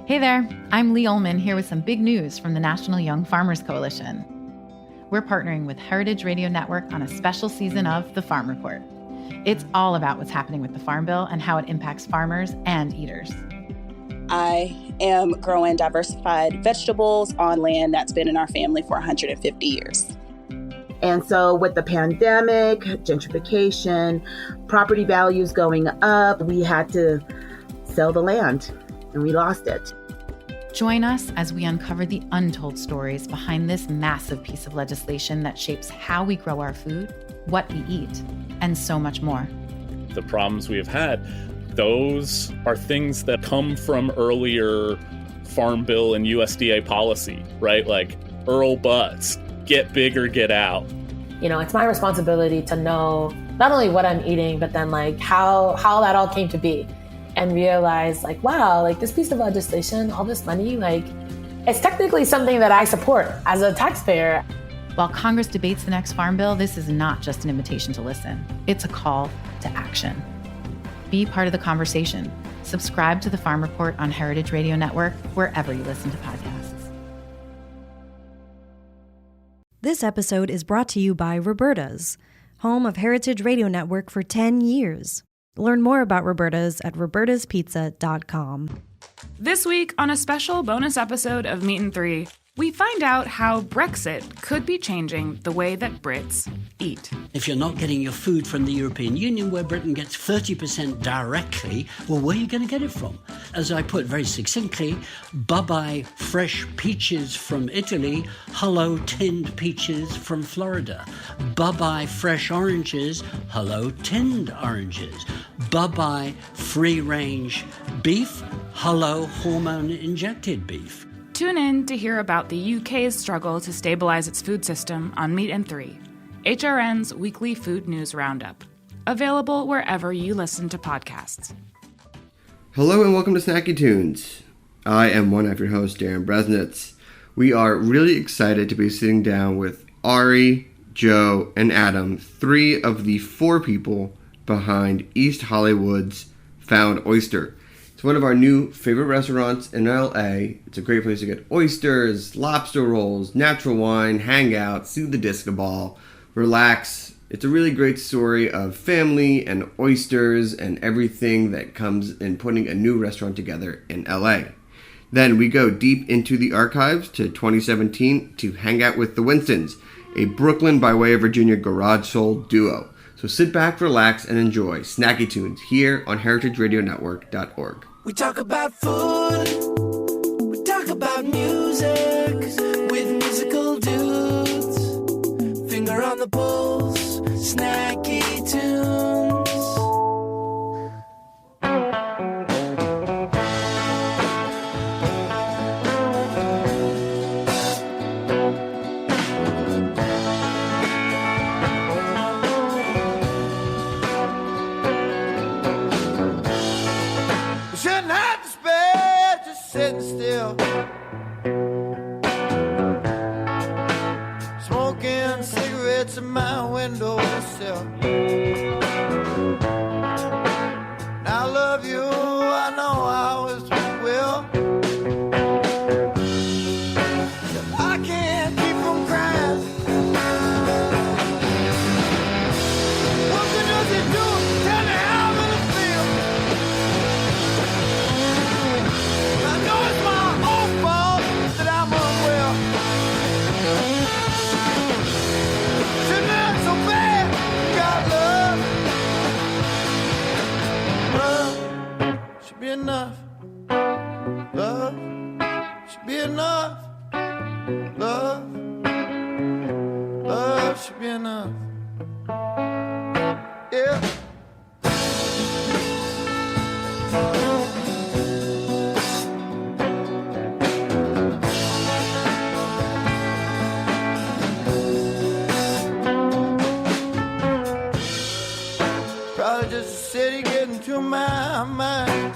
Hey there, I'm Lee Ullman here with some big news from the National Young Farmers Coalition. We're partnering with Heritage Radio Network on a special season of The Farm Report. It's all about what's happening with the Farm Bill and how it impacts farmers and eaters. I am growing diversified vegetables on land that's been in our family for 150 years. And so with the pandemic, gentrification, property values going up, we had to sell the land and we lost it. Join us as we uncover the untold stories behind this massive piece of legislation that shapes how we grow our food, what we eat, and so much more. The problems we have had, those are things that come from earlier Farm Bill and USDA policy, right? Like Earl Butz, get big or get out. You know, it's my responsibility to know not only what I'm eating, but then like how that all came to be. And realize like, wow, like this piece of legislation, all this money, like it's technically something that I support as a taxpayer. While Congress debates the next Farm Bill, this is not just an invitation to listen. It's a call to action. Be part of the conversation. Subscribe to the Farm Report on Heritage Radio Network, wherever you listen to podcasts. This episode is brought to you by Roberta's, home of Heritage Radio Network for 10 years. Learn more about Roberta's at robertaspizza.com. This week, on a special bonus episode of Meat and Three, we find out how Brexit could be changing the way that Brits eat. If you're not getting your food from the European Union, where Britain gets 30% directly, well, where are you going to get it from? As I put very succinctly, bye-bye fresh peaches from Italy, hello tinned peaches from Florida. Bye-bye fresh oranges, hello tinned oranges. Bye-bye free-range beef, hello hormone-injected beef. Tune in to hear about the UK's struggle to stabilize its food system on Meat and Three, HRN's weekly food news roundup. Available wherever you listen to podcasts. Hello and welcome to Snacky Tunes. I am one of your hosts, Darren Bresnitz. We are really excited to be sitting down with Ari, Joe, and Adam, 3 of the 4 people behind East Hollywood's Found Oyster. It's one of our new favorite restaurants in LA. It's a great place to get oysters, lobster rolls, natural wine, hang out, see the disco ball, relax. It's a really great story of family and oysters and everything that comes in putting a new restaurant together in LA. Then we go deep into the archives to 2017 to hang out with the Winstons, a Brooklyn by way of Virginia garage soul duo. So sit back, relax, and enjoy Snacky Tunes here on heritageradionetwork.org. We talk about food, we talk about music, with musical dudes, finger on the pulse, Snacky Tunes. Sitting still, smoking cigarettes in my windowsill. I love you, I know I always will. I can't keep from crying. What does it do? Tell me how I'm gonna feel. I know it's my own fault that I'm unwell. Shouldn't have so bad. Got love. Love should be enough. Love should be enough. Love. Love should be enough. Yeah. Probably just a city getting to my mind,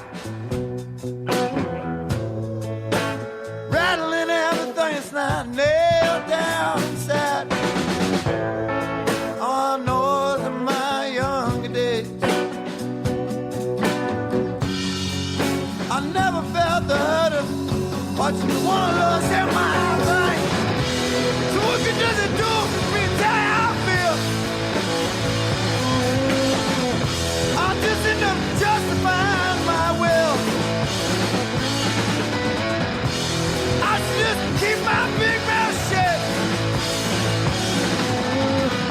rattling everything that's not nailed down inside. All I know is in my younger days, I never felt the hurt of watching the one I love set my life. So what good does it do for me to tell you how I feel? I'm just enough to justify my will. I should just keep my big mouth shut.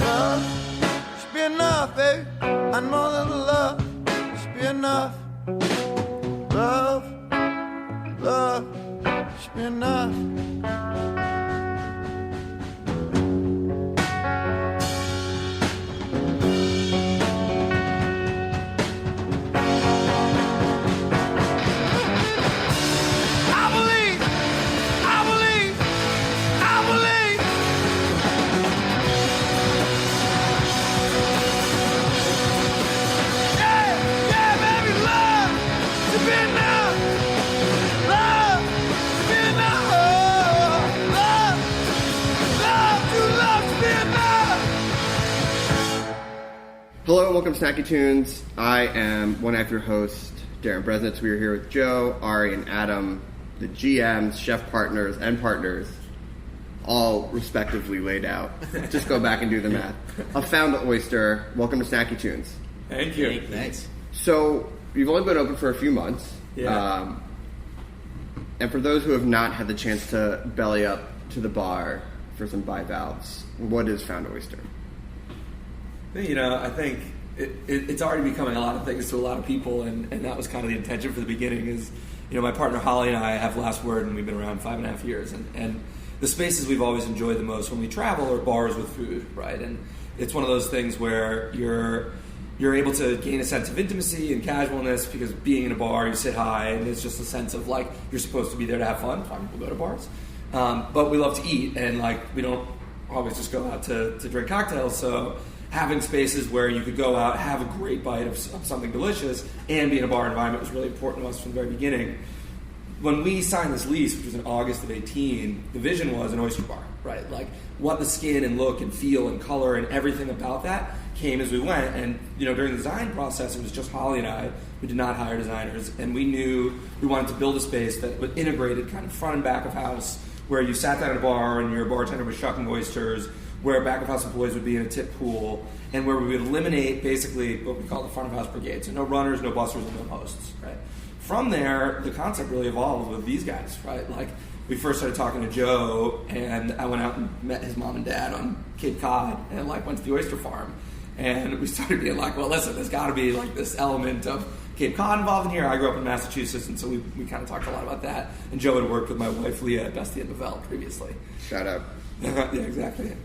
Love should be enough, baby. I know that love should be enough. Love should be enough. Hello and welcome to Snacky Tunes. I am one half your host, Darren Bresnitz. We are here with Joe, Ari, and Adam, the GMs, chef partners, and partners, all respectively laid out. Just go back and do the math. Of Found Oyster. Welcome to Snacky Tunes. Thank you. Hey, thanks. So, you've only been open for a few months. Yeah. And for those who have not had the chance to belly up to the bar for some bivalves, what is Found Oyster? You know, I think it's already becoming a lot of things to a lot of people, and that was kind of the intention for the beginning is, you know, my partner Holly and I have last word, and we've been around 5.5 years, and the spaces we've always enjoyed the most when we travel are bars with food, right? And it's one of those things where you're able to gain a sense of intimacy and casualness because being in a bar, you sit high, and it's just a sense of like you're supposed to be there to have fun. Fine, people go to bars, but we love to eat, and like we don't always just go out to drink cocktails, so having spaces where you could go out, have a great bite of something delicious, and be in a bar environment was really important to us from the very beginning. When we signed this lease, which was in August of 18, the vision was an oyster bar, right? Like what the skin and look and feel and color and everything about that came as we went. And you know, during the design process, it was just Holly and I. We did not hire designers, and we knew we wanted to build a space that was integrated kind of front and back of house, where you sat down at a bar and your bartender was shucking oysters, where back of house employees would be in a tip pool, and where we would eliminate basically what we call the front of house brigade. So no runners, no busters, and no hosts, right? From there, the concept really evolved with these guys, right? Like we first started talking to Joe, and I went out and met his mom and dad on Cape Cod, and like went to the oyster farm, and we started being like, well, listen, there's got to be like this element of Cape Cod involved in here. I grew up in Massachusetts, and so we kind of talked a lot about that. And Joe had worked with my wife Leah at Bestie and Novell previously. Shout out. Yeah, exactly.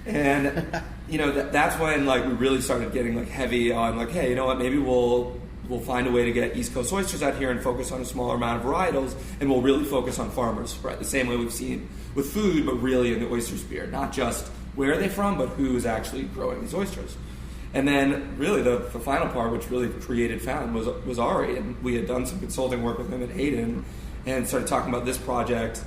And you know that's when like we really started getting like heavy on like, hey, you know what? Maybe we'll find a way to get East Coast oysters out here and focus on a smaller amount of varietals, and we'll really focus on farmers, right? The same way we've seen with food, but really in the oyster sphere, not just where are they from, but who is actually growing these oysters. And then really the final part, which really created Found, was Ari, and we had done some consulting work with him at Hayden, and started talking about this project.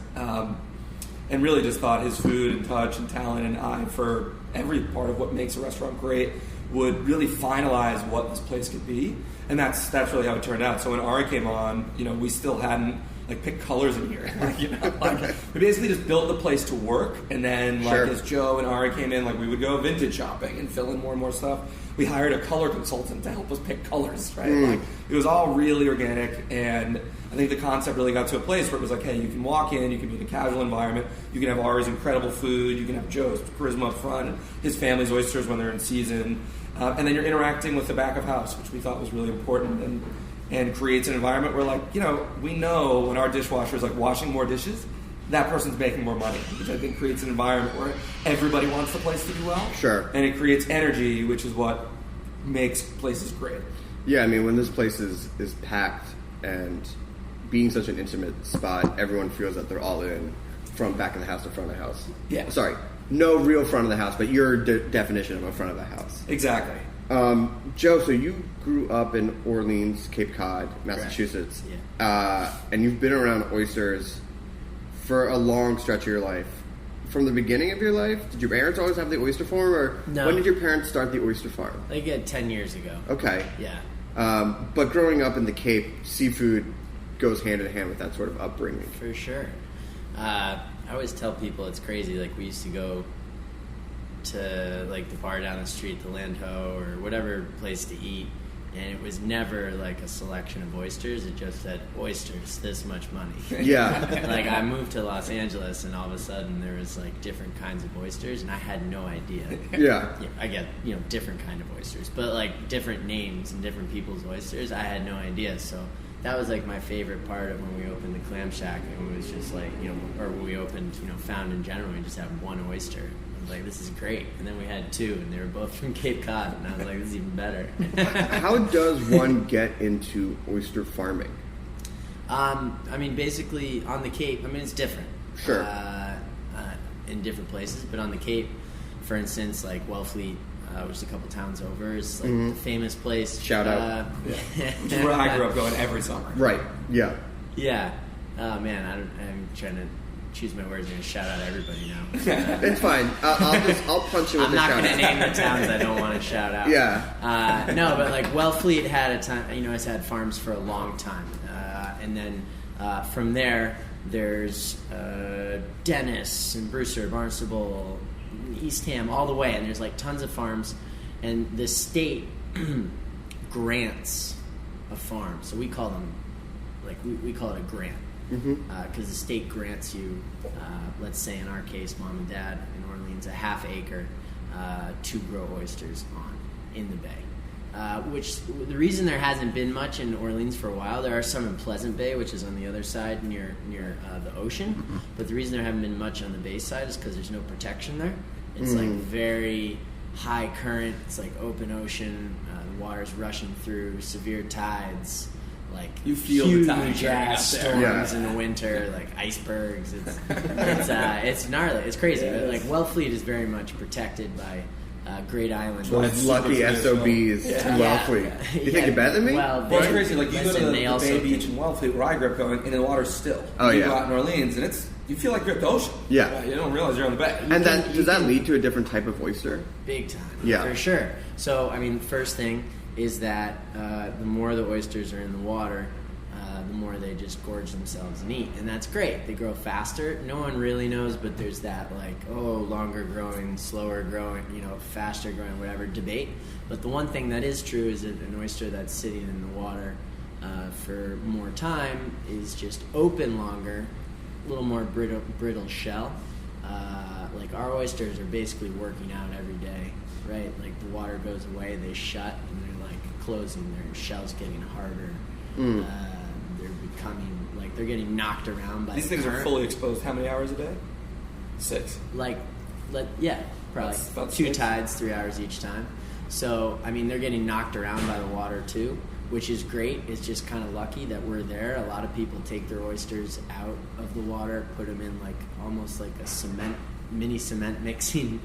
And really just thought his food and touch and talent and eye for every part of what makes a restaurant great would really finalize what this place could be. And that's really how it turned out. So when Ari came on, you know, we still hadn't like picked colors in here. You know, like we basically just built the place to work, and then like as Joe and Ari came in, like we would go vintage shopping and fill in more and more stuff. We hired a color consultant to help us pick colors, right? Like it was all really organic, and I think the concept really got to a place where it was like, hey, you can walk in, you can be in a casual environment, you can have Ari's incredible food, you can have Joe's charisma up front, his family's oysters when they're in season, and then you're interacting with the back of house, which we thought was really important, and creates an environment where, like, you know, we know when our dishwasher is like washing more dishes, that person's making more money, which I think creates an environment where everybody wants the place to do well. Sure. And it creates energy, which is what makes places great. Yeah, I mean, when this place is packed and being such an intimate spot, everyone feels that they're all in from back of the house to front of the house. Yeah. Sorry, no real front of the house, but your definition of a front of the house. Exactly. Joe, so you grew up in Orleans, Cape Cod, Massachusetts. Right. Yeah. And you've been around oysters for a long stretch of your life. From the beginning of your life, did your parents always have the oyster farm, or No. when did your parents start the oyster farm? Like 10 years ago. Okay. Yeah. But growing up in the Cape, seafood goes hand in hand with that sort of upbringing. For sure. I always tell people it's crazy. Like, we used to go to like the bar down the street, the Land Ho, or whatever place to eat, and it was never like a selection of oysters. It just said oysters, this much money. Yeah. Like, I moved to Los Angeles, and all of a sudden there was like different kinds of oysters, and I had no idea. Yeah. I get, different kind of oysters, but like different names and different people's oysters, I had no idea. So that was like my favorite part of when we opened the Clam Shack. And it was just like, or when we opened, Found in general, we just had one oyster. I was like, this is great. And then we had two, and they were both from Cape Cod, and I was like, this is even better. How does one get into oyster farming? Basically on the Cape, it's different. Sure. In different places, but on the Cape, for instance, like Wellfleet, which is a couple towns over, is like the famous place. Shout out. Which is where I grew up going every summer. Right. Yeah. Yeah. Oh man, I'm trying to choose my words. I'm going to shout out everybody now. It's fine. I'll punch you with I'm the not shout going to out. name the towns I don't want to shout out. Yeah. No, but like Wellfleet had a time. It's had farms for a long time, and then from there, there's Dennis and Brewster, Barnstable, Eastham, all the way, and there's like tons of farms, and the state grants a farm, so we call them we call it a grant, because the state grants you, let's say in our case, mom and dad in Orleans, a half acre to grow oysters on in the bay. Which the reason there hasn't been much in Orleans for a while, there are some in Pleasant Bay, which is on the other side near the ocean. But the reason there haven't been much on the bay side is because there's no protection there. It's like very high current. It's like open ocean. The water's rushing through. Severe tides. Like you feel huge the tide ass storms in the winter, like icebergs. It's gnarly. It's crazy. But like Wellfleet is very much protected by Great Island. Those lucky SOBs in Wellfleet. You think you're better than me? Well, it's crazy. Like, you go to the Bay Beach in Wellfleet, where I grew up going, and the water's still. Oh, you yeah. go out in Orleans, and you feel like you're at the ocean. Yeah. You don't realize you're on the bay. And does that lead to a different type of oyster? Big time. Yeah. For sure. So, first thing is that the more the oysters are in the water, the more they just gorge themselves and eat. And that's great. They grow faster. No one really knows, but there's that longer growing, slower growing, faster growing, whatever debate. But the one thing that is true is that an oyster that's sitting in the water for more time is just open longer, a little more brittle shell. Like our oysters are basically working out every day, right? Like the water goes away, they shut, and they're like closing, their shell's getting harder. They're getting knocked around by these things are fully exposed how many hours a day? 6. Probably about 2 6. tides, 3 hours each time. So they're getting knocked around by the water too, which is great. It's just kind of lucky that we're there. A lot of people take their oysters out of the water, put them in almost like a mini cement mixing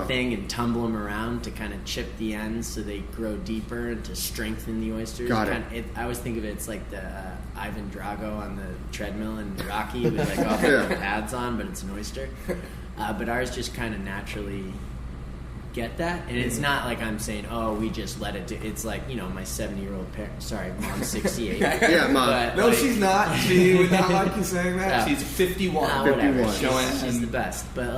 thing, and tumble them around to kind of chip the ends so they grow deeper and to strengthen the oysters. Got it. I always think of it, it's like the Ivan Drago on the treadmill in Rocky with all the pads on, but it's an oyster. But ours just kind of naturally get that, and it's not like I'm saying, we just let it do. It's like, my 70-year-old parent. Sorry, mom's 68. Yeah, mom. But, no, she's not. She would not like you saying that. She's 51. 51. She's the best. But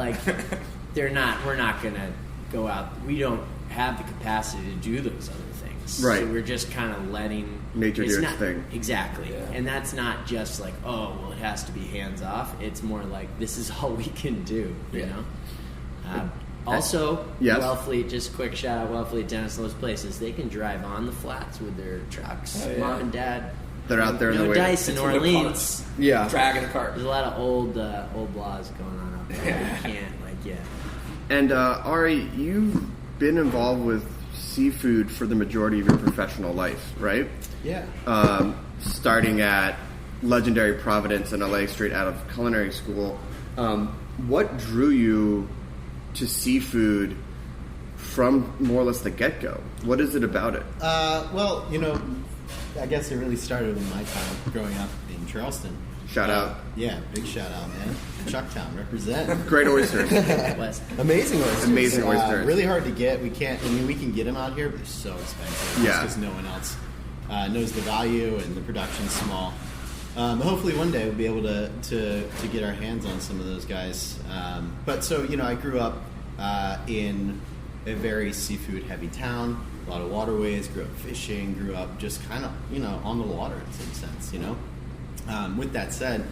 we're not gonna go out. We don't have the capacity to do those other things. Right. So we're just kind of letting nature do its thing. Exactly. Yeah. And that's not just like, it has to be hands off. It's more like, this is all we can do. You know. Also, yes. Wellfleet, just a quick shout out, Wellfleet, Dennis, those places, they can drive on the flats with their trucks. Oh, yeah. Mom and dad. They're out there in the way. No dice in Orleans. Yeah. Dragging a cart. There's a lot of old laws going on out there. You can't, And Ari, you've been involved with seafood for the majority of your professional life, right? Yeah. Starting at legendary Providence in LA, straight out of culinary school. What drew you to seafood from more or less the get-go? What is it about it? Well, I guess it really started in my time growing up in Charleston. Shout out. Yeah, big shout out, man. Chucktown, represent. Great oysters. Amazing oysters. Amazing oysters. Really hard to get. We can get them out here, but they're so expensive. Yeah. Because no one else knows the value, and the production's small. Hopefully one day we'll be able to get our hands on some of those guys. But so, I grew up in a very seafood-heavy town, a lot of waterways, grew up fishing, grew up just kind of, on the water in some sense, With that said,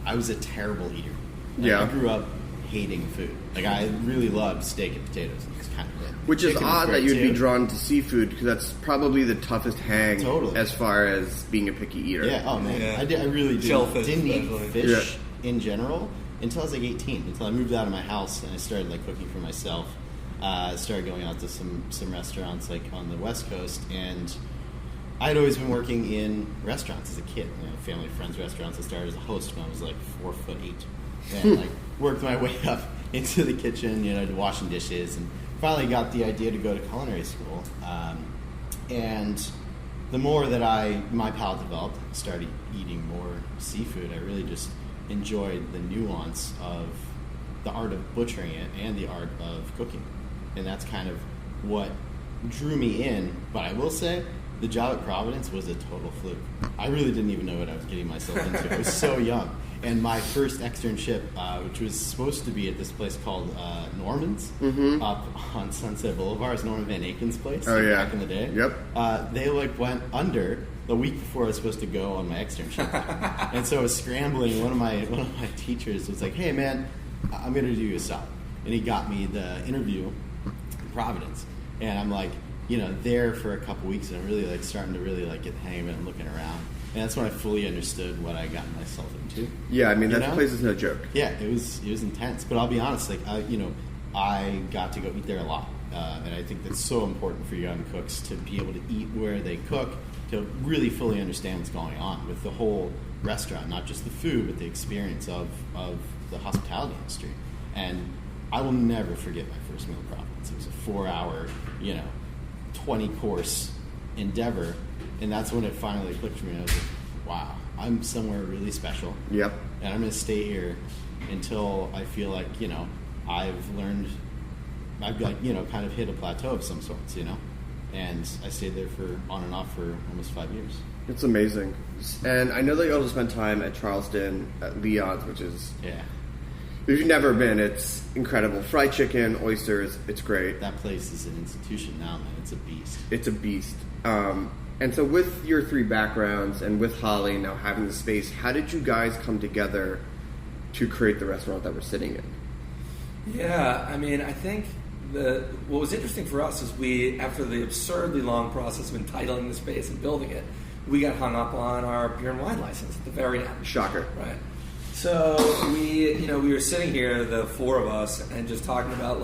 I was a terrible eater. I grew up hating food. I really loved steak and potatoes. It's kind of it. Which is odd that you'd be drawn to seafood, because that's probably the toughest hang as far as being a picky eater. Yeah, oh man. Yeah. I really didn't eat fish in general until I was 18, until I moved out of my house and I started cooking for myself. Started going out to some restaurants on the West Coast, and I'd always been working in restaurants as a kid, family friends restaurants. I started as a host when I was 4'8", and worked my way up into the kitchen, washing dishes, and finally got the idea to go to culinary school. And the more that my palate developed, started eating more seafood, I really just enjoyed the nuance of the art of butchering it and the art of cooking. And that's kind of what drew me in. But I will say, the job at Providence was a total fluke. I really didn't even know what I was getting myself into. I was so young. And my first externship, which was supposed to be at this place called Norman's, up on Sunset Boulevard, is Norman Van Aken's place back in the day. Yep. They went under the week before I was supposed to go on my externship. And so I was scrambling. One of my teachers was like, "Hey man, I'm going to do you a solid." And he got me the interview in Providence. And I'm there for a couple weeks, and I'm really starting to really get the hang of it and looking around. And that's when I fully understood what I got myself into. Yeah, I mean, that place is no joke. Yeah, it was intense. But I'll be honest, I got to go eat there a lot. And I think that's so important for young cooks to be able to eat where they cook, to really fully understand what's going on with the whole restaurant, not just the food, but the experience of the hospitality industry. And I will never forget my first meal at Providence. It was a 4-hour, 20-course endeavor. And that's when it finally clicked for me. I was like, wow, I'm somewhere really special. Yep. And I'm going to stay here until I feel like, I've learned, I've got, kind of hit a plateau of some sorts, And I stayed there on and off for almost 5 years. It's amazing. And I know that you also spent time at Charleston, at Leon's, which is... Yeah. If you've never been, it's incredible. Fried chicken, oysters, it's great. That place is an institution now, man. It's a beast. It's a beast. And so with your three backgrounds and with Holly now having the space, how did you guys come together to create the restaurant that we're sitting in? Yeah, I mean, I think what was interesting for us is after the absurdly long process of entitling the space and building it, we got hung up on our beer and wine license at the very end. Shocker. Right. So we were sitting here, the four of us, and just talking about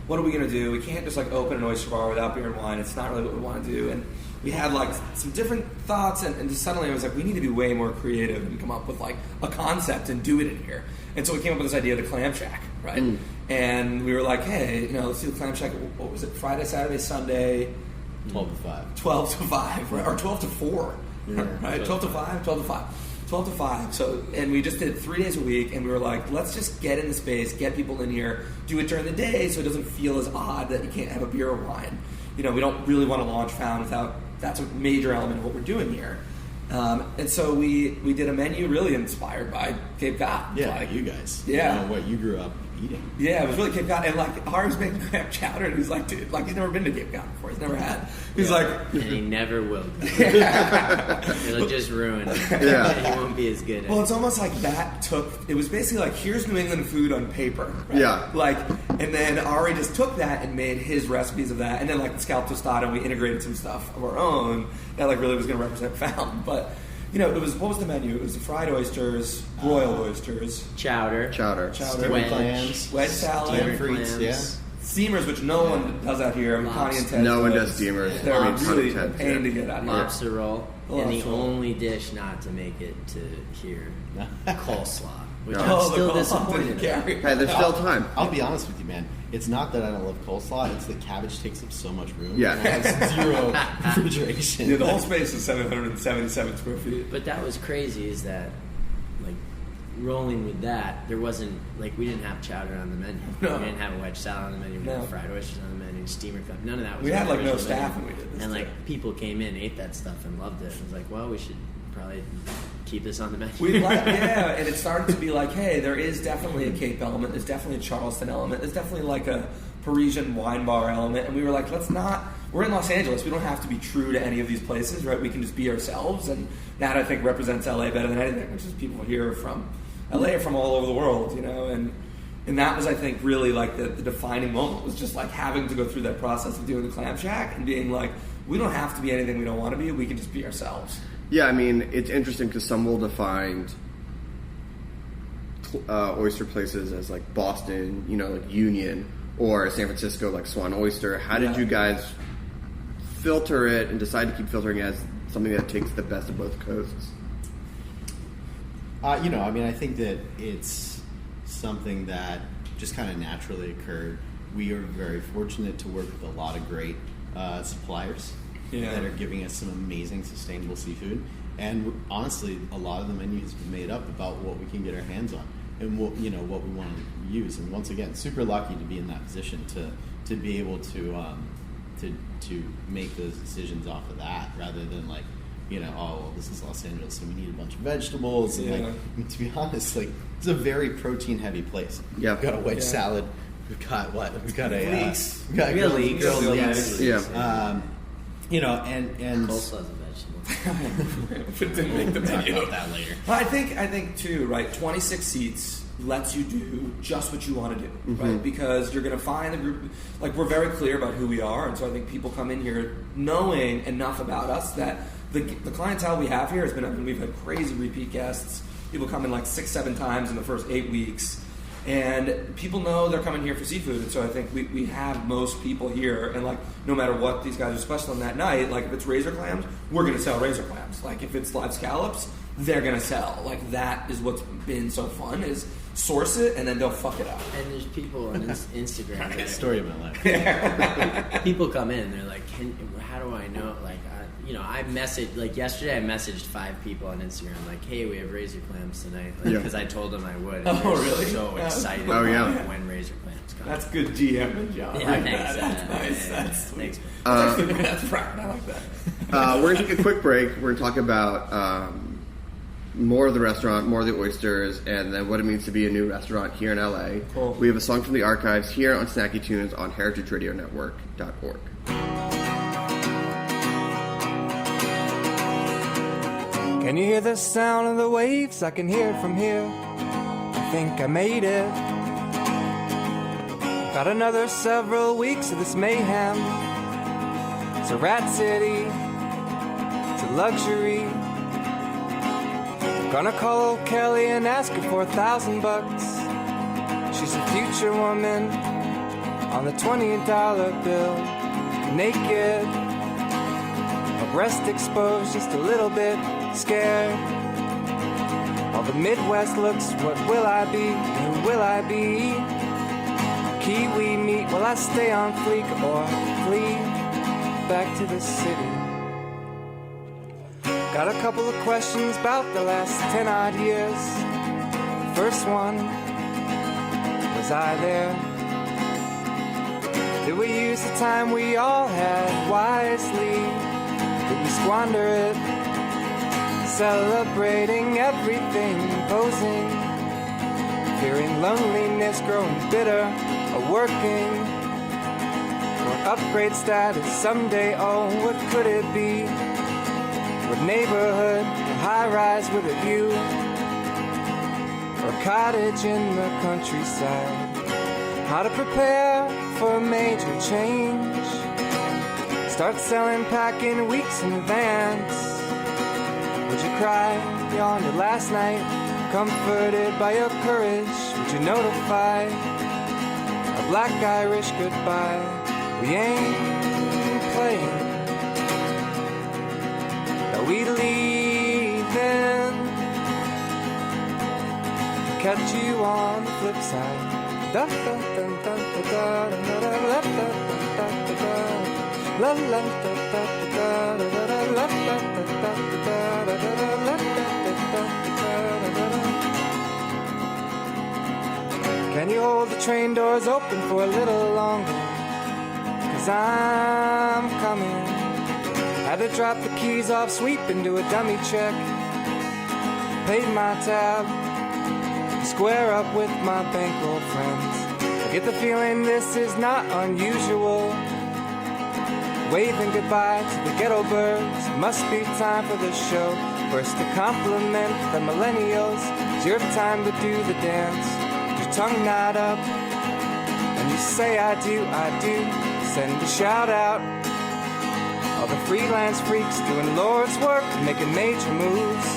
what are we going to do? We can't just open an oyster bar without beer and wine. It's not really what we want to do. And we had some different thoughts, and just suddenly I was like, we need to be way more creative and come up with a concept and do it in here. And so we came up with this idea of the Clam Shack, right? Mm. And we were like, hey, let's do the Clam Shack. What was it? Friday, Saturday, Sunday? 12 to 5. 12 to 5, right? Or 12 to 4, yeah, right? 12 to 5, 12 to 5. 12 to 5. So, and we just did it 3 days a week, and we were like, let's just get in the space, get people in here, do it during the day so it doesn't feel as odd that you can't have a beer or wine. We don't really want to launch Found without, that's a major element of what we're doing here. And so we did a menu really inspired by Cape Cod. Yeah, you guys. Yeah. What you grew up eating. Yeah, it was really Cape Cod. And Ari's making crab chowder, and he's like, dude, he's never been to Cape Cod before. He's never had. He's and he never will. It'll just ruin it. Yeah. He won't be as good at it. Well, it's almost like it was basically here's New England food on paper. Right? Yeah. And then Ari just took that and made his recipes of that. And then the scallop tostada, and we integrated some stuff of our own that really was going to represent Found. But what was the menu? It was the fried oysters, broiled oysters, chowder, wedge salad, steamers, which no one does out here. Connie and Ted. No one does steamers. They're really a pain to get out here. Lobster roll, and the only dish not to make it to here, coleslaw. Which I'm still disappointed. Hey, there's still time. I'll be honest with you, man. It's not that I don't love coleslaw. It's that cabbage takes up so much room. Yeah. And it has zero refrigeration. Yeah, the whole space is 777 square feet. But that was crazy is that, rolling with that, there wasn't, we didn't have chowder on the menu. No. We didn't have a wedge salad on the menu. We didn't have fried oysters on the menu, steamer cup. None of that was We had, no original staff menu. when we did this. And, people came in, ate that stuff, and loved it. And was like, well, we should probably keep this on the menu. And it started to be like, hey, there is definitely a Cape element, there's definitely a Charleston element, there's definitely like a Parisian wine bar element, and we were like, we're in Los Angeles, we don't have to be true to any of these places, right? We can just be ourselves, and that I think represents LA better than anything, which is people here from LA or from all over the world, you know, and that was, I think, really like the defining moment, was just like having to go through that process of doing the Clam Shack and being like, we don't have to be anything we don't want to be, we can just be ourselves. Yeah, I mean, it's interesting because some will define oyster places as like Boston, you know, like Union, or San Francisco, like Swan Oyster. How did you guys filter it and decide to keep filtering it as something that takes the best of both coasts? You know, I mean, I think that it's something that just kind of naturally occurred. We are very fortunate to work with a lot of great suppliers that are giving us some amazing sustainable seafood. And honestly, a lot of the menu has been made up about what we can get our hands on and what we want to use. And once again, super lucky to be in that position to be able to make those decisions off of that, rather than like, you know, oh, well, this is Los Angeles, so we need a bunch of vegetables. And like, to be honest, like, it's a very protein-heavy place. Yeah, we've got a wedge salad. We've got what? We've got a leeks. We've got grilled leeks. Yeah. You know, and coleslaw's a vegetable. It didn't make the menu. Talk about that later. Well, I think too, right? 26 seats lets you do just what you want to do, right? Because you're going to find the group, like, we're very clear about who we are, and so I think people come in here knowing enough about us that the clientele we have here has been, I mean, we've had crazy repeat guests. People come in like 6-7 times in the first 8 weeks, and people know they're coming here for seafood. And so I think we have most people here, and like, no matter what these guys are special on that night, like if it's razor clams, we're going to sell razor clams. Like if it's live scallops, they're going to sell. Like, that is what's been so fun, is source it and then they'll fuck it up. And there's people on Instagram. That's the story of my life. People come in, they're like, how do I know? Like, I messaged, like yesterday I messaged 5 people on Instagram, like, hey, we have razor clams tonight. Because I told them I would. And really? So excited when razor clams come. That's good GM job. Yeah, thanks. That's nice. Thanks. That's proud. I like that. We're going to take a quick break. We're going to talk about more of the restaurant, more of the oysters, and then what it means to be a new restaurant here in LA. Cool. We have a song from the archives here on Snacky Tunes on heritageradionetwork.org. Can you hear the sound of the waves? I can hear it from here. I think I made it. Got another several weeks of this mayhem. It's a rat city. It's a luxury. Gonna call old Kelly and ask her for $1,000. She's a future woman on the $20 bill. Naked, her breast exposed, just a little bit scared. While the Midwest looks, what will I be? Who will I be? Kiwi meat, will I stay on fleek or flee back to the city? Got a couple of questions about the last 10 odd years. First one, was I there? Did we use the time we all had wisely? Did we squander it? Celebrating everything, posing, fearing loneliness, growing bitter, or working for upgrade status someday. Oh, what could it be? What neighborhood, a high-rise with a view, or a cottage in the countryside? How to prepare for a major change? Start selling, packing weeks in advance. Would you cry, yonder last night, comforted by your courage? Would you notify a black Irish goodbye? We ain't playing. We leaving, catch you on the flip side. Da, da, da, da, da, da, da, da, la, la, da, da, da, da, da, la, da, da, da, da, da, la, da, da, da. Can you hold the train doors open for a little longer? 'Cause I'm coming. Had to drop the keys off, sweep and do a dummy check. paid my tab, square up with my bankroll friends. I get the feeling this is not unusual. Waving goodbye to the ghetto birds. Must be time for the show. First to compliment the millennials. It's your time to do the dance. Your tongue knot up, and you say I do. Send a shout out. All the freelance freaks doing Lord's work, making major moves.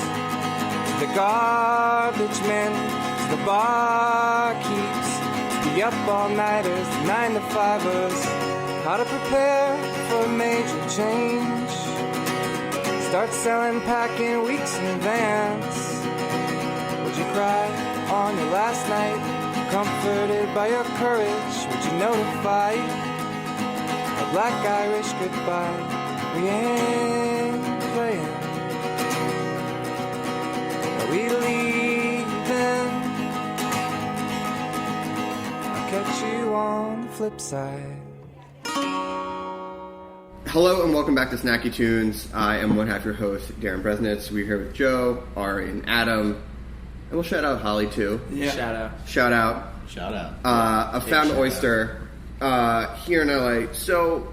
To the garbage men, to the barkeeps, to the up all-nighters, the 9-to-5ers. How to prepare for a major change. Start selling, packing weeks in advance. Would you cry on your last night? Comforted by your courage, would you notify a black Irish goodbye? We ain't playing. Are we leaving? I'll catch you on the flip side. Hello and welcome back to Snacky Tunes. I am one half your host, Darren Bresnitz. We're here with Joe, Ari, and Adam. And we'll shout out Holly too. Yeah. Shout out. I found Oyster here in LA. So,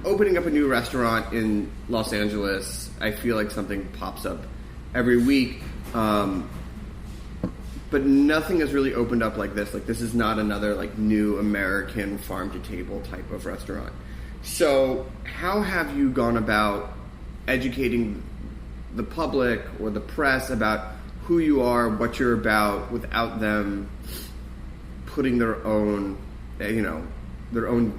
opening up a new restaurant in Los Angeles, I feel like something pops up every week. But nothing has really opened up like this. Like, this is not another like new American farm to table type of restaurant. So, how have you gone about educating the public or the press about who you are, what you're about, without them putting their own, their own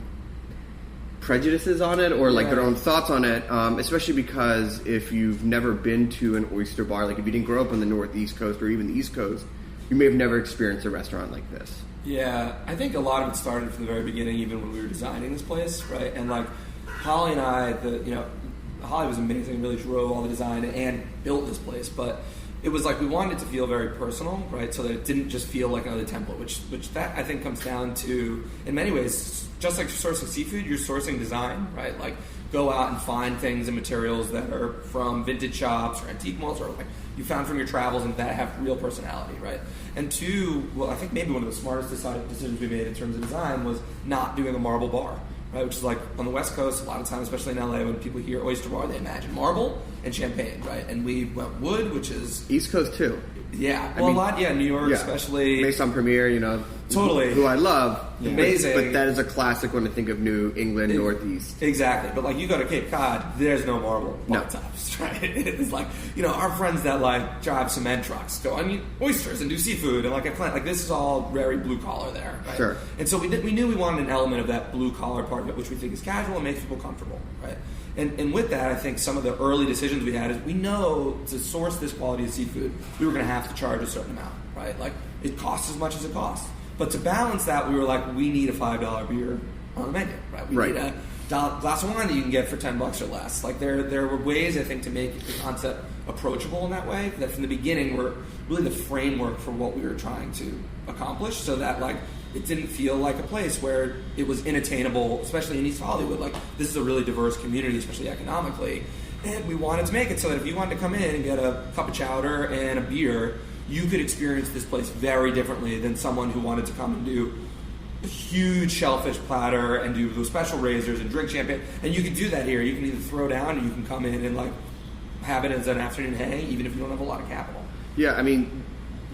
prejudices on it or like their own thoughts on it? Especially because if you've never been to an oyster bar, like if you didn't grow up on the Northeast Coast or even the East Coast, you may have never experienced a restaurant like this. Yeah, I think a lot of it started from the very beginning, even when we were designing this place, right? And like Holly and I, Holly was amazing, really drove all the design and built this place, but it was like we wanted it to feel very personal, right? So that it didn't just feel like another template, which that I think comes down to, in many ways, just like sourcing seafood, you're sourcing design, right? Like go out and find things and materials that are from vintage shops or antique malls or like you found from your travels and that have real personality, right? And two, well, I think maybe one of the smartest decisions we made in terms of design was not doing a marble bar, right? Which is like on the West Coast, a lot of times, especially in LA, when people hear oyster bar, they imagine marble and champagne, right? And we went wood, which is... East Coast too. Yeah, well, New York, especially... Maison Premier, totally, who I love. Yeah. Amazing. But that is a classic when I think of New England, Northeast. Exactly. But like you go to Cape Cod, there's no marble bar tops, right? It's like, our friends that like drive cement trucks go, oysters and do seafood and like this is all very blue collar there, right? Sure. And so we knew we wanted an element of that blue collar part of it, which we think is casual and makes people comfortable, right? And with that, I think some of the early decisions we had is we know to source this quality of seafood, we were going to have to charge a certain amount, right? Like it costs as much as it costs. But to balance that, we were like, we need a $5 beer on the menu, right? We need a glass of wine that you can get for $10 or less. Like there were ways, I think, to make the concept approachable in that way that from the beginning were really the framework for what we were trying to accomplish, so that like it didn't feel like a place where it was inattainable, especially in East Hollywood. Like this is a really diverse community, especially economically, and we wanted to make it so that if you wanted to come in and get a cup of chowder and a beer, you could experience this place very differently than someone who wanted to come and do a huge shellfish platter and do those special razors and drink champagne. And you can do that here. You can either throw down, or you can come in and like have it as an afternoon hang, even if you don't have a lot of capital. Yeah, I mean,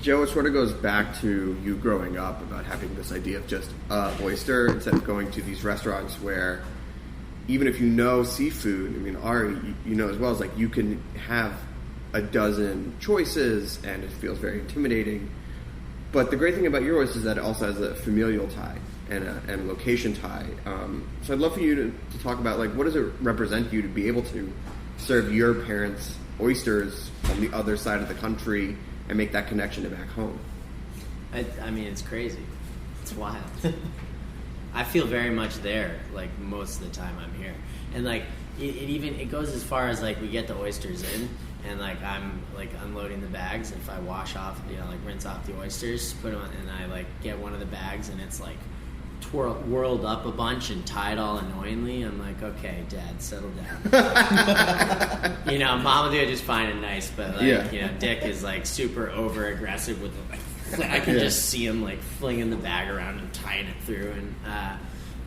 Joe, it sort of goes back to you growing up about having this idea of just oyster instead of going to these restaurants where even if you know seafood, I mean, Ari, you know as well, as like you can have a dozen choices and it feels very intimidating. But the great thing about your oyster is that it also has a familial tie and a location tie. So I'd love for you to talk about like what does it represent to you to be able to serve your parents oysters on the other side of the country and make that connection to back home. I mean, it's crazy. It's wild. I feel very much there, like, most of the time I'm here. And, like, it goes as far as, like, we get the oysters in, and, like, I'm, like, unloading the bags. If I wash off, rinse off the oysters, put them on, and I, like, get one of the bags, and it's, like, whirled up a bunch and tied all annoyingly. I'm like, okay, Dad, settle down. You know, Mom will do it just fine and nice, but like, you know, Dick is like super over aggressive with it. Like, I can just see him like flinging the bag around and tying it through, and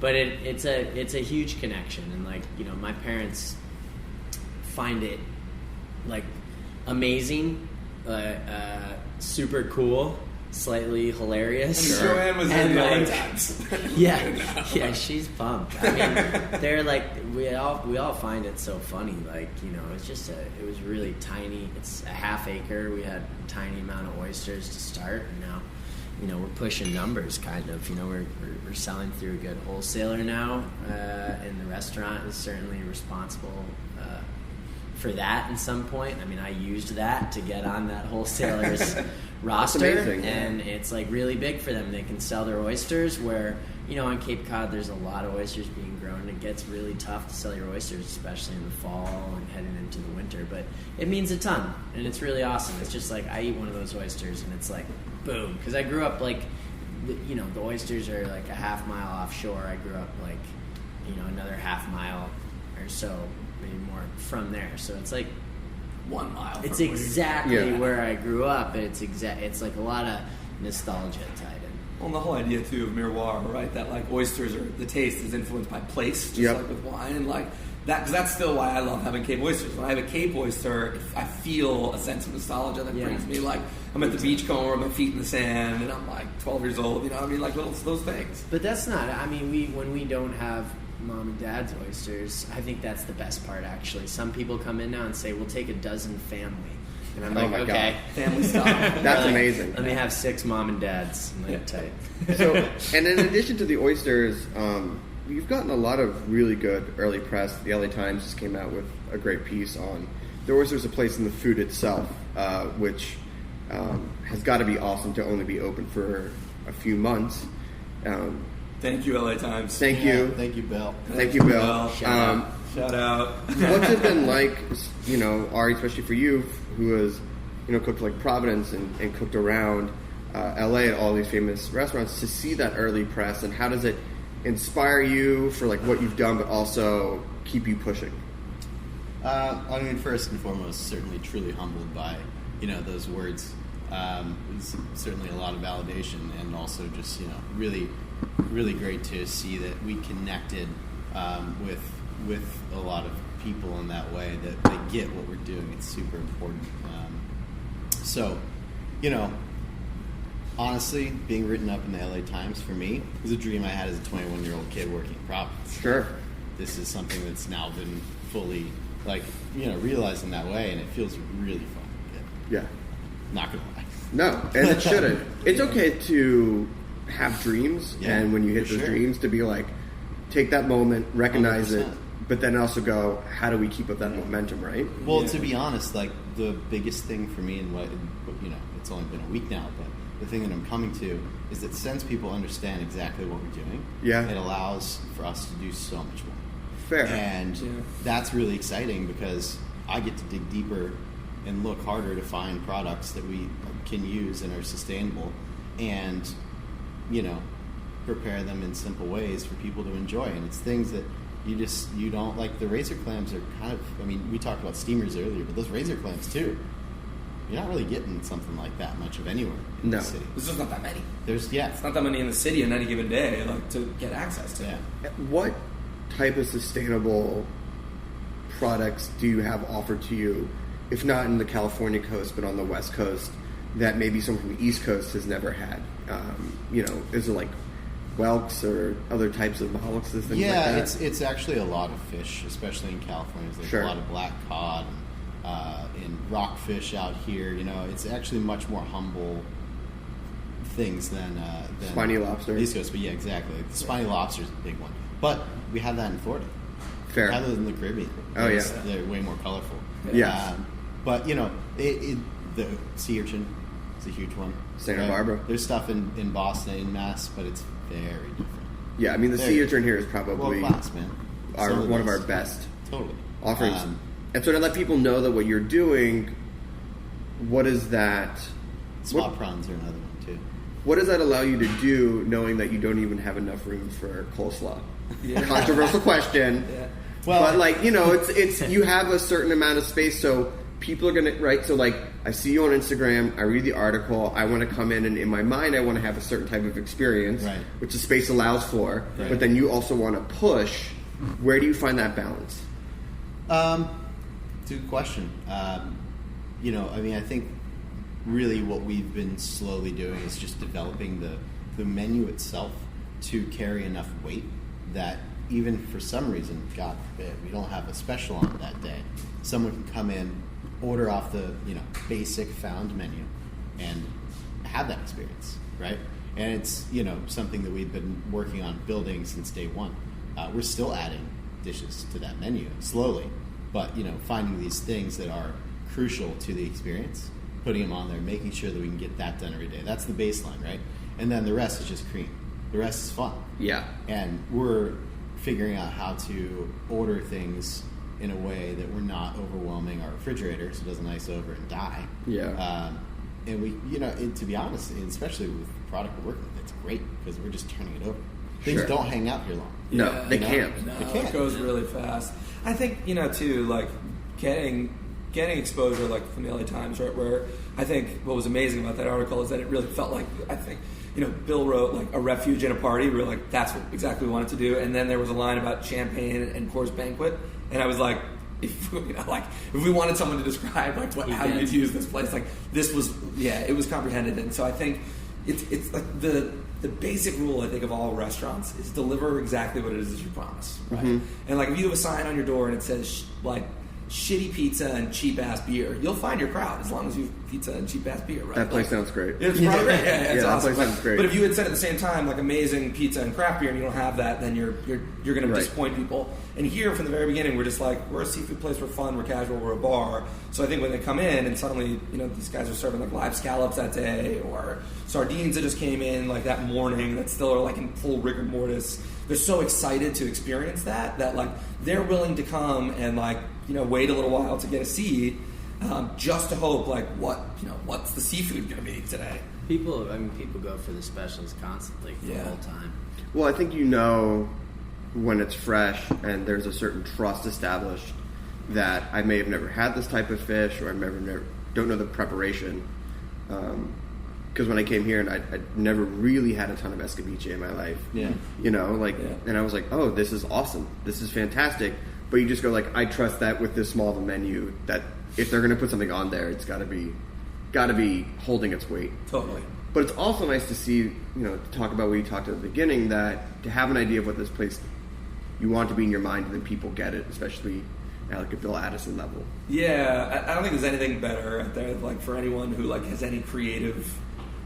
but it's a huge connection, and like, you know, my parents find it like amazing, super cool, slightly hilarious. And Joanne was in the other times. Yeah, she's pumped. I mean, they're like, we all find it so funny. Like, you know, it's just it was really tiny. It's a half acre. We had a tiny amount of oysters to start, and now, you know, we're pushing numbers, kind of. You know, we're selling through a good wholesaler now, and the restaurant is certainly responsible for that at some point. I mean, I used that to get on that wholesaler's roster, and it's like really big for them. They can sell their oysters, where, you know, on Cape Cod there's a lot of oysters being grown. It gets really tough to sell your oysters, especially in the fall and heading into the winter, but it means a ton, and it's really awesome. It's just like, I eat one of those oysters and it's like boom, because I grew up like, you know, the oysters are like a half mile offshore. I grew up like, you know, another half mile or so, maybe more from there. So it's like 1 mile. It's exactly where I grew up, and it's like a lot of nostalgia tied in. Well, and the whole idea too of miroir, right? That like oysters, or the taste is influenced by place, just like with wine, and like that. Because that's still why I love having Cape oysters. When I have a Cape oyster, I feel a sense of nostalgia that brings me like, I'm at the beach going with my feet in the sand, and I'm like 12 years old. You know what I mean? Like those things. But that's not. I mean, when we don't have Mom and Dad's oysters, I think that's the best part, actually. Some people come in now and say, we'll take a dozen family. And I'm like, okay. God. Family style. That's amazing. Let me have 6 Mom and Dads. I'm like, tight. So, and in addition to the oysters, you've gotten a lot of really good early press. The LA Times just came out with a great piece on the oysters, a place in the food itself, which has got to be awesome to only be open for a few months. Thank you, LA Times. Thank you. Thank you, Bill. Thank you, Bill. Shout out. What's it been like, you know, Ari, especially for you, who has, you know, cooked like Providence and cooked around LA at all these famous restaurants, to see that early press, and how does it inspire you for like what you've done, but also keep you pushing? I mean, first and foremost, certainly truly humbled by, you know, those words. It's certainly a lot of validation, and also just, you know, really, really great to see that we connected with a lot of people in that way, that they get what we're doing. It's super important. So, you know, honestly, being written up in the LA Times for me was a dream I had as a 21-year-old kid working in Providence. Sure. This is something that's now been fully, like, you know, realized in that way, and it feels really fun. Yeah. Not gonna lie. No, and it shouldn't. It's okay to have dreams, and when you hit those dreams, to be like, take that moment, recognize 100%. It, but then also go, how do we keep up that momentum, right? Well, to be honest, like, the biggest thing for me, and what, you know, it's only been a week now, but the thing that I'm coming to is that since people understand exactly what we're doing, it allows for us to do so much more. Fair. And that's really exciting, because I get to dig deeper and look harder to find products that we can use and are sustainable, and, you know, prepare them in simple ways for people to enjoy. And it's things that you don't, like, the razor clams are kind of, I mean, we talked about steamers earlier, but those razor clams too, you're not really getting something like that much of anywhere in the city. There's just not that many. It's not that many in the city on any given day, like, to get access to. Yeah. What type of sustainable products do you have offered to you, if not in the California coast, but on the West Coast, that maybe someone from the East Coast has never had? You know, is it like whelks or other types of mollusks, things like that? It's actually a lot of fish, especially in California. There's a lot of black cod and rockfish out here. You know, it's actually much more humble things than spiny lobster. East Coast, but yeah, exactly. The spiny lobster is a big one, but we have that in Florida. Fair. We have those in the Caribbean. Oh yeah, they're way more colorful. Yeah, but you know, the sea urchin is a huge one. Santa Barbara. There's stuff in Boston, in Mass, but it's very different. Yeah, I mean, the sea urchin here is probably world-class, man. One of our best offerings. And so to let people know that what you're doing, what is that? Spot prawns are another one too. what does that allow you to do, knowing that you don't even have enough room for coleslaw? Yeah. Controversial question. Yeah. Well, but like, you know, it's you have a certain amount of space, so people are gonna, right? So like, I see you on Instagram, I read the article, I want to come in my mind, I want to have a certain type of experience, right, which the space allows for. Right. But then you also want to push. Where do you find that balance? It's a good question. You know, I mean, I think really what we've been slowly doing is just developing the menu itself to carry enough weight that even for some reason, God forbid, we don't have a special on that day, someone can come in, order off the, you know, basic found menu and have that experience, right? And it's, you know, something that we've been working on building since day one. We're still adding dishes to that menu slowly, but, you know, finding these things that are crucial to the experience, putting them on there, making sure that we can get that done every day. That's the baseline, right? And then the rest is just cream. The rest is fun. Yeah. And we're figuring out how to order things in a way that we're not overwhelming our refrigerator so it doesn't ice over and die. Yeah. And we, you know, and to be honest, especially with the product we're working with, it's great because we're just turning it over. Things Sure. don't hang out here long. No, they can't. No, They can't. It goes really fast. I think, you know, too, like getting exposure, like from the LA Times, right, where I think what was amazing about that article is that it really felt like, I think, you know, Bill wrote like a refuge in a party. We were like, that's what exactly we wanted to do. And then there was a line about champagne and Coors Banquet, and I was like, if we wanted someone to describe like how you'd use this place, like this was, it was comprehended. And so I think it's like the basic rule, I think, of all restaurants is deliver exactly what it is you promise, right? Mm-hmm. And like if you have a sign on your door and it says like shitty pizza and cheap ass beer, you'll find your crowd as long as you have pizza and cheap ass beer, right? That place sounds great. It's probably great. Yeah, it's awesome. That place sounds great. But if you had said at the same time like amazing pizza and craft beer and you don't have that, then you're going to disappoint people. And here from the very beginning, we're just like, we're a seafood place, we're fun, we're casual, we're a bar. So I think when they come in and suddenly, you know, these guys are serving like live scallops that day or sardines that just came in like that morning that still are like in full rigor mortis. They're so excited to experience that like they're willing to come and like, you know, wait a little while to get a seat, just to hope like what's the seafood going to be today? People go for the specials constantly for the whole time. Well, I think you know when it's fresh and there's a certain trust established that I may have never had this type of fish or I don't know the preparation. Because when I came here and I'd never really had a ton of escabeche in my life. Yeah. You know, like, and I was like, oh, this is awesome. This is fantastic. But you just go like, I trust that with this small of a menu that if they're going to put something on there, it's got to be holding its weight. Totally. But it's also nice to see, you know, to talk about what you talked at the beginning, that to have an idea of what this place you want to be in your mind, and then people get it, especially at like a Bill Addison level. Yeah, I don't think there's anything better out there, like for anyone who like has any creative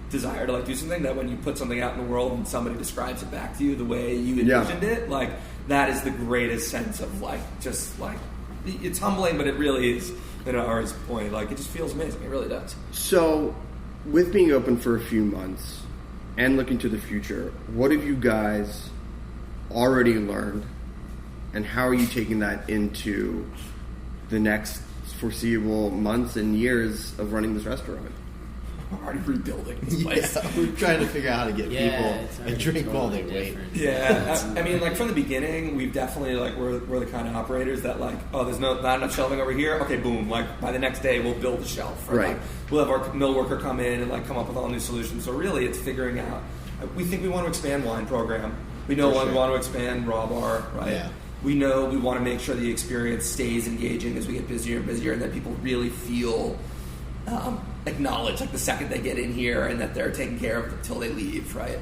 desire to like do something, that when you put something out in the world and somebody describes it back to you the way you envisioned it, like that is the greatest sense of like just like it's humbling, but it really is. You know, Ari's point, like it just feels amazing. It really does. So, with being open for a few months and looking to the future, what have you guys already learned, and how are you taking that into the next foreseeable months and years of running this restaurant? We're already rebuilding this place. Yeah, we're trying to figure out how to get people a drink totally while they wait. Yeah, I mean, like from the beginning, we've definitely like we're the kind of operators that like, oh, there's not enough shelving over here. Okay, boom. Like by the next day, we'll build the shelf. Right. Like, we'll have our mill worker come in and like come up with all new solutions. So really, it's figuring out. We think we want to expand wine program. We know we want to expand raw bar. Right. Yeah. We know we want to make sure the experience stays engaging as we get busier and busier, and that people really feel acknowledged like the second they get in here, and that they're taken care of until they leave, right?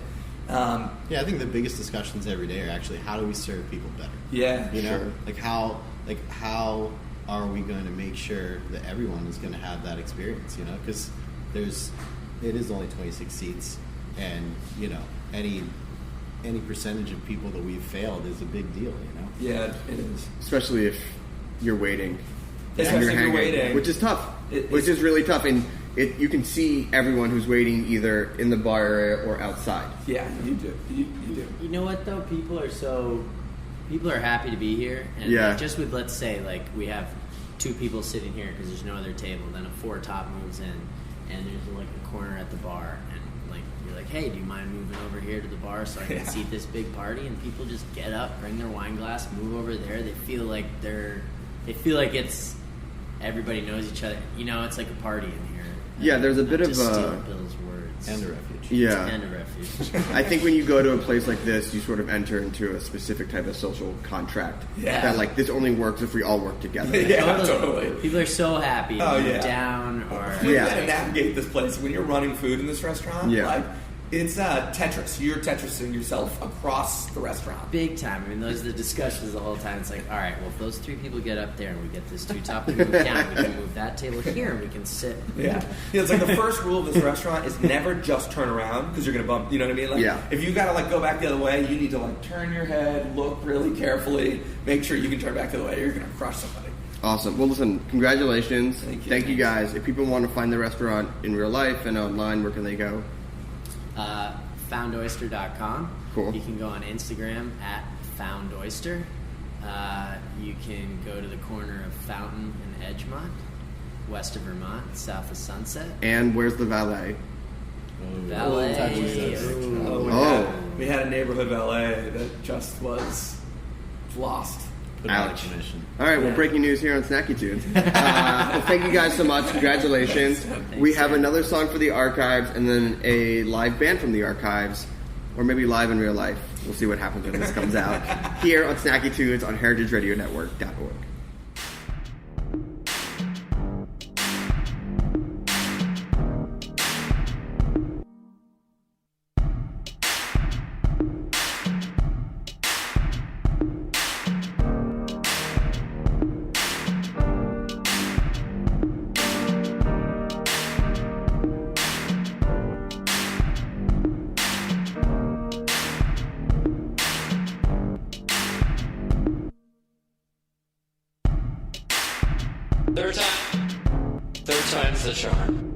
I think the biggest discussions every day are actually how do we serve people better? Yeah, you know, how are we going to make sure that everyone is going to have that experience? You know, because it is only 26 seats, and you know any percentage of people that we've failed is a big deal. You know, yeah, it is, especially if you're waiting. Especially if you're waiting, which is tough. Which is really tough, and you can see everyone who's waiting either in the bar area or outside. Yeah, you do. You do. You know what though? People are happy to be here, and like, just with, let's say, like we have 2 people sitting here because there's no other table. Then a 4 top moves in, and there's like a corner at the bar, and like you're like, hey, do you mind moving over here to the bar so I can seat this big party? And people just get up, bring their wine glass, move over there. They feel like it's everybody knows each other. You know, it's like a party in here. Yeah, there's a bit of steal Bill's words. And a refuge. Yeah. And a refuge. I think when you go to a place like this, you sort of enter into a specific type of social contract. Yeah. That, like, this only works if we all work together. Yeah, totally. People are so happy to move down or... You gotta navigate this place. When you're running food in this restaurant, like, it's Tetris. You're Tetrising yourself across the restaurant. Big time. I mean, those are the discussions the whole time. It's like, all right, well, if those 3 people get up there and we get this 2 top, we move down, we can move that table here and we can sit. Yeah. It's like the first rule of this restaurant is never just turn around because you're going to bump, you know what I mean? Like, if you got to, like, go back the other way, you need to, like, turn your head, look really carefully, make sure you can turn back the other way. You're going to crush somebody. Awesome. Well, listen, congratulations. Thank you guys. If people want to find the restaurant in real life and online, where can they go? FoundOyster.com. Cool. You can go on Instagram at FoundOyster. You can go to the corner of Fountain and Edgemont, west of Vermont, south of Sunset. And where's the valet? Valet. We had a neighborhood valet that just was lost. Ouch. All right, well, breaking news here on Snacky Tunes. Well, thank you guys so much. Congratulations. We have another song for the archives and then a live band from the archives, or maybe live in real life. We'll see what happens when this comes out. Here on Snacky Tunes on heritageradionetwork.org. Third time's the charm.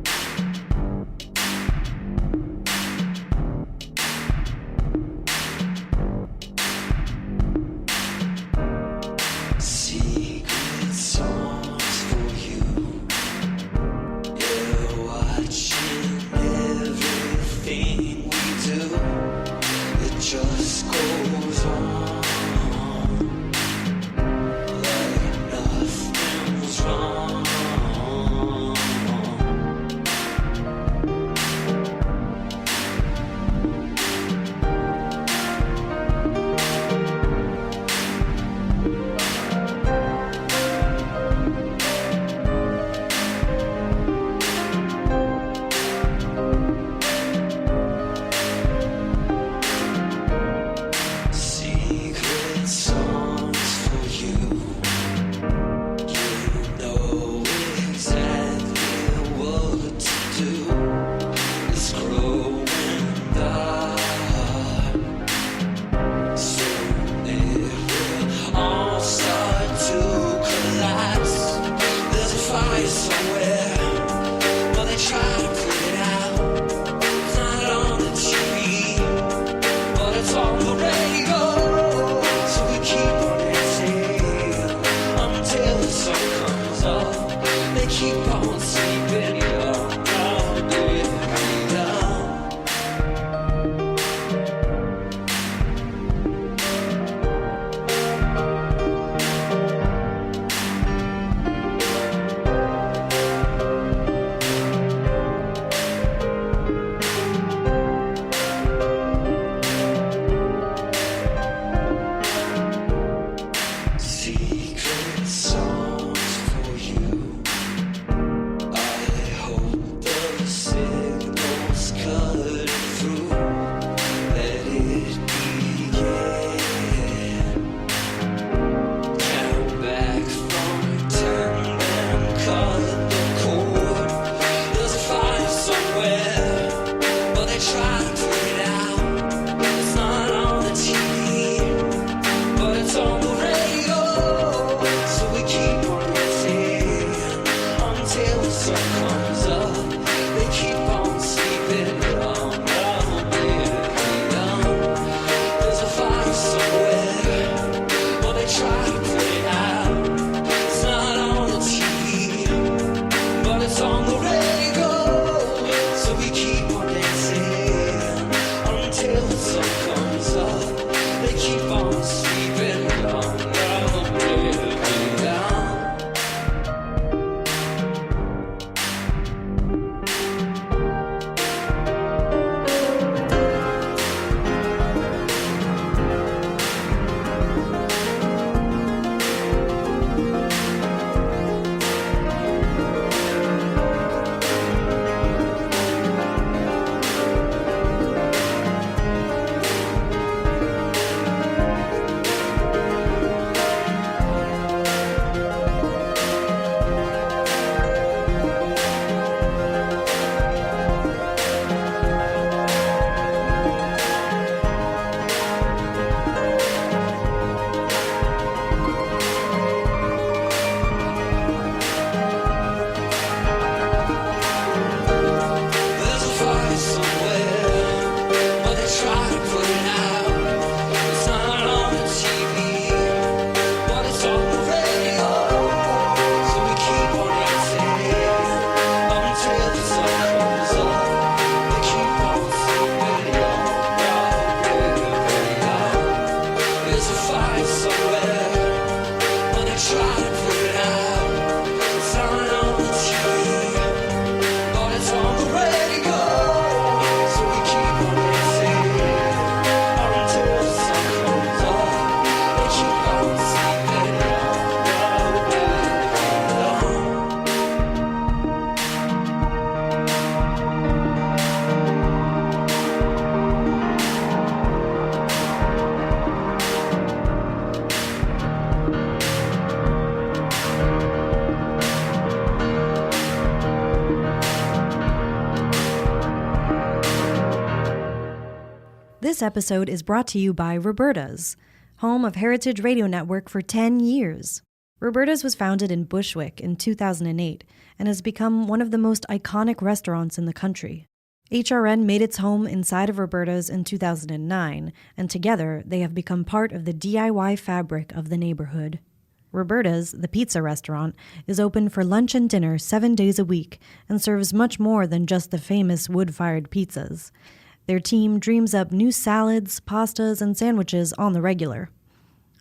Secret songs for you. You're watching everything we do. It just goes on. Like nothing's wrong. the sun comes up, they keep on sleeping on. There's a fire somewhere, and they try to put it out. It's not on the TV, but it's on the radio. So we keep on dancing, or until the sun comes up, they keep on sleeping on. This episode is brought to you by Roberta's, home of Heritage Radio Network for 10 years. Roberta's was founded in Bushwick in 2008 and has become one of the most iconic restaurants in the country. HRN made its home inside of Roberta's in 2009, and together they have become part of the DIY fabric of the neighborhood. Roberta's, the pizza restaurant, is open for lunch and dinner 7 days a week and serves much more than just the famous wood-fired pizzas. Their team dreams up new salads, pastas, and sandwiches on the regular.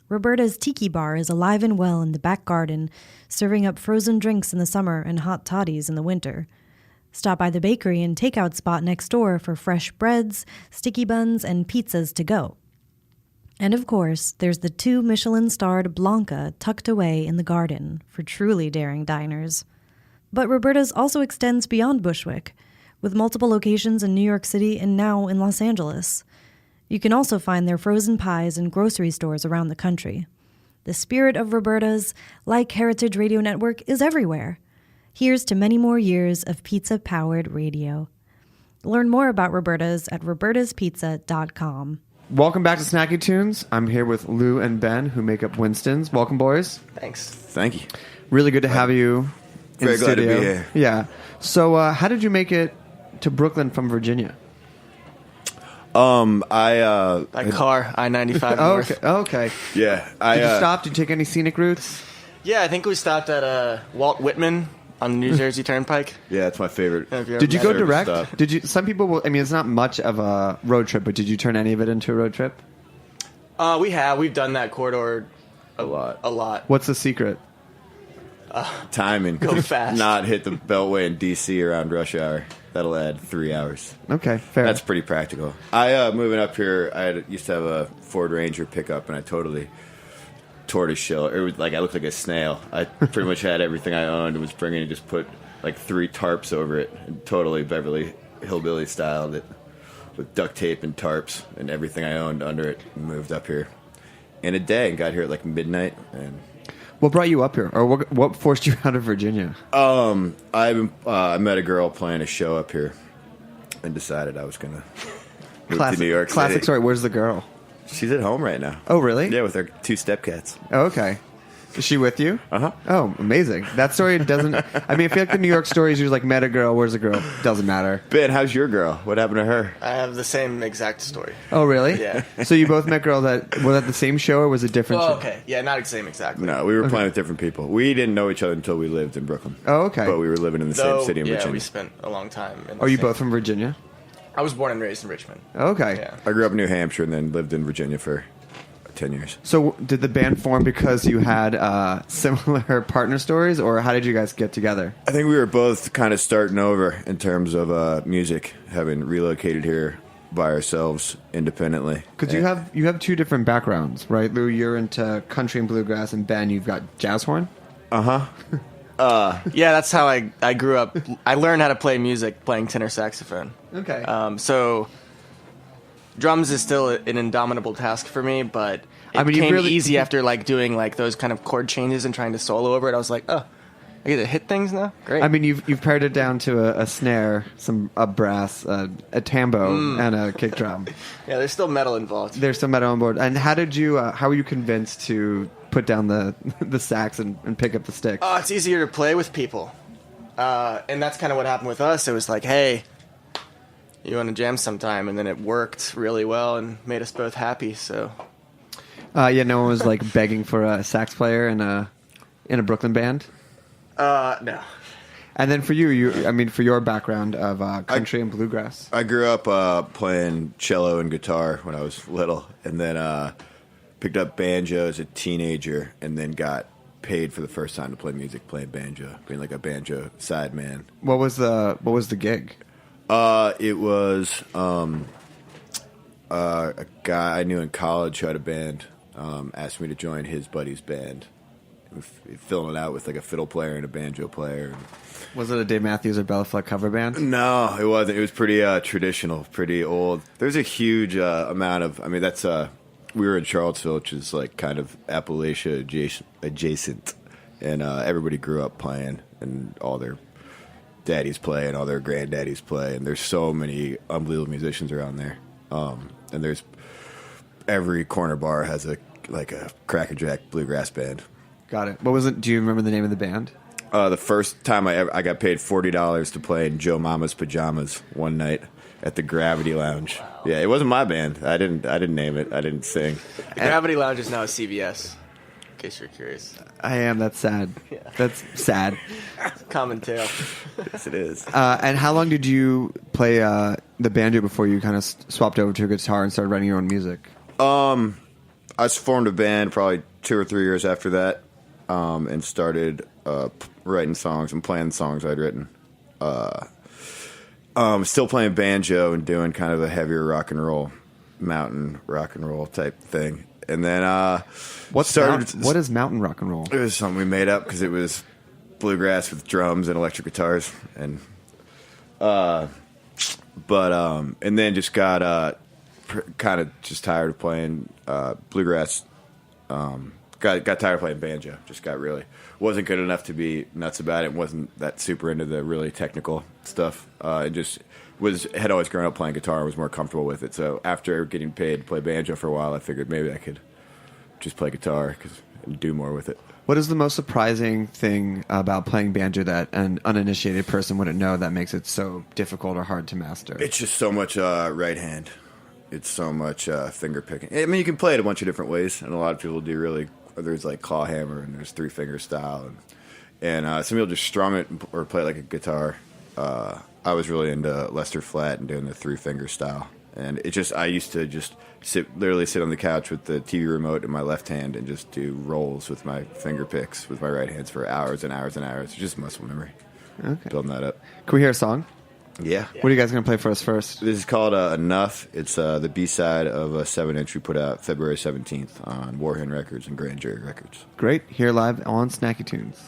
Roberta's Tiki Bar is alive and well in the back garden, serving up frozen drinks in the summer and hot toddies in the winter. Stop by the bakery and takeout spot next door for fresh breads, sticky buns, and pizzas to go. And of course, there's the 2 Michelin-starred Blanca tucked away in the garden for truly daring diners. But Roberta's also extends beyond Bushwick, with multiple locations in New York City and now in Los Angeles. You can also find their frozen pies in grocery stores around the country. The spirit of Roberta's, like Heritage Radio Network, is everywhere. Here's to many more years of pizza-powered radio. Learn more about Roberta's at robertaspizza.com. Welcome back to Snacky Tunes. I'm here with Lou and Ben, who make up Winstons. Welcome, boys. Thanks. Thank you. Really good to have you in Very glad to studio. be here. Yeah. So how did you make it to Brooklyn from Virginia? By car, I-95 north. Okay. Yeah. Did you stop? Did you take any scenic routes? Yeah, I think we stopped at Walt Whitman on the New Jersey Turnpike. Yeah, it's my favorite. Did you go direct? Did you? Some people will. I mean, it's not much of a road trip, but did you turn any of it into a road trip? We've done that corridor a lot. What's the secret? Timing. Go fast. Not hit the Beltway in D.C. around rush hour. That'll add 3 hours. Okay, fair. That's pretty practical. Moving up here, used to have a Ford Ranger pickup, and I totally tortoise shell. It was like I looked like a snail. I pretty much had everything I owned and was bringing and just put like 3 tarps over it, and totally Beverly Hillbilly styled it with duct tape and tarps and everything I owned under it, and moved up here in a day and got here at like midnight. And what brought you up here, or what forced you out of Virginia? I met a girl playing a show up here and decided I was gonna move to New York City. Classic story. Where's the girl? She's at home right now. Oh, really? Yeah, with her 2 stepcats. Oh, okay. Is she with you? Uh-huh. Oh, amazing. That story doesn't... I mean, I feel like the New York stories, you're like, met a girl, where's the girl? Doesn't matter. Ben, how's your girl? What happened to her? I have the same exact story. Oh, really? Yeah. So you both met girls that... Was that the same show, or was it different show? Okay. Yeah, not the same exactly. No, we were playing with different people. We didn't know each other until we lived in Brooklyn. Oh, okay. But we were living in the same city in yeah, Virginia. we spent a long time. Are you both from Virginia? I was born and raised in Richmond. Okay. Yeah. I grew up in New Hampshire and then lived in Virginia for 10 years. So did the band form because you had similar partner stories, or how did you guys get together? I think we were both kind of starting over in terms of music, having relocated here by ourselves independently. Because you have 2 different backgrounds, right? Lou, you're into country and bluegrass, and Ben, you've got jazz horn? Uh-huh. Yeah, that's how I grew up. I learned how to play music playing tenor saxophone. Okay. So drums is still an indomitable task for me, but it became easy after like doing like those kind of chord changes and trying to solo over it. I was like, oh, I get to hit things now? Great. I mean, you've pared it down to a snare, a brass, a tambo, and a kick drum. Yeah, there's still metal involved. There's some metal on board. And how were you convinced to put down the sax and pick up the sticks? Oh, it's easier to play with people. And that's kind of what happened with us. It was like, hey, you want to jam sometime? And then it worked really well and made us both happy, so... Yeah, no one was like begging for a sax player in a Brooklyn band? No. And then for for your background of country and bluegrass. I grew up playing cello and guitar when I was little, and then picked up banjo as a teenager, and then got paid for the first time to play music playing banjo, being like a banjo sideman. What was the gig? It was a guy I knew in college who had a band. Asked me to join his buddy's band, filling it out with like a fiddle player and a banjo player. Was it a Dave Matthews or Bella Fleck cover band? No, it wasn't. It was pretty traditional, pretty old. There's a huge amount of. I mean, that's we were in Charlottesville, which is like kind of Appalachia adjacent, and everybody grew up playing, and all their daddies play, and all their granddaddies play, and there's so many unbelievable musicians around there. And there's every corner bar has a crackerjack bluegrass band. Got it. What was it? Do you remember the name of the band? The first time I got paid $40 to play in Joe Mama's pajamas one night at the Gravity Lounge. Yeah, it wasn't my band. I didn't name it. I didn't sing. The Gravity Lounge is now a CVS. In case you're curious. I am. That's sad. Yeah. That's sad. Common tale. Yes, it is. And how long did you play the banjo before you kind of swapped over to guitar and started writing your own music? I formed a band probably 2 or 3 years after that, and started writing songs and playing songs I'd written. Still playing banjo and doing kind of a heavier rock and roll, mountain rock and roll type thing. And then what is mountain rock and roll? It was something we made up because it was bluegrass with drums and electric guitars, and then just got kind of just tired of playing bluegrass. Got tired of playing banjo. Just wasn't good enough to be nuts about it. Wasn't that super into the really technical stuff. Had always grown up playing guitar. Was more comfortable with it. So after getting paid to play banjo for a while, I figured maybe I could just play guitar and do more with it. What is the most surprising thing about playing banjo that an uninitiated person wouldn't know that makes it so difficult or hard to master? It's just so much right hand. It's so much finger picking. I mean, you can play it a bunch of different ways, and a lot of people do really. There's like claw hammer, and there's 3-finger style, and some people just strum it or play it like a guitar. I was really into Lester Flatt and doing the 3-finger style, and I used to just literally sit on the couch with the TV remote in my left hand and just do rolls with my finger picks with my right hands for hours and hours and hours. It's just muscle memory. Okay, building that up. Can we hear a song? Yeah. What are you guys going to play for us first? This is called Enough. It's the B-side of a 7-inch we put out February 17th on Warhen Records and Grand Jury Records. Great. Here live on Snacky Tunes.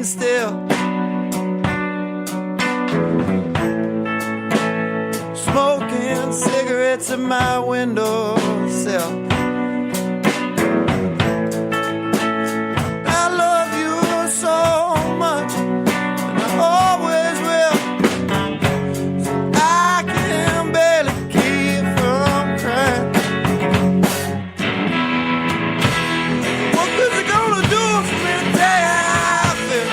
Still smoking cigarettes at my windowsill. I love you so much, and I always will. So I can barely keep from crying. What good's it gonna do for me to tell you how I feel?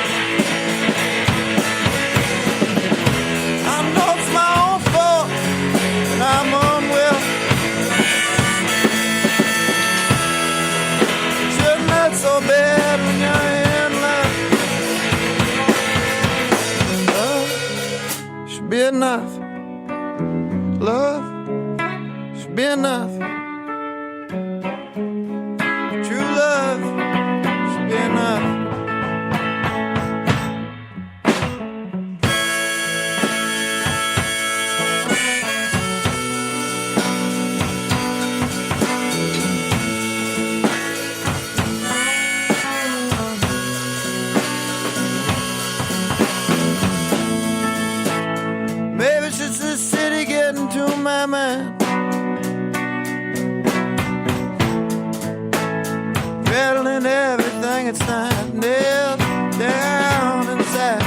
I'm unwell. Shouldn't that so bad when you're in love? Love should be enough. Love should be enough. True love should be enough. Maybe it's just the city getting to my mind. Rattling everything it's not nailed down inside.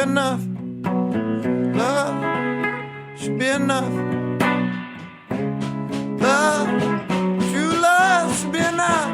enough. Love should be enough. Love, true love should be enough.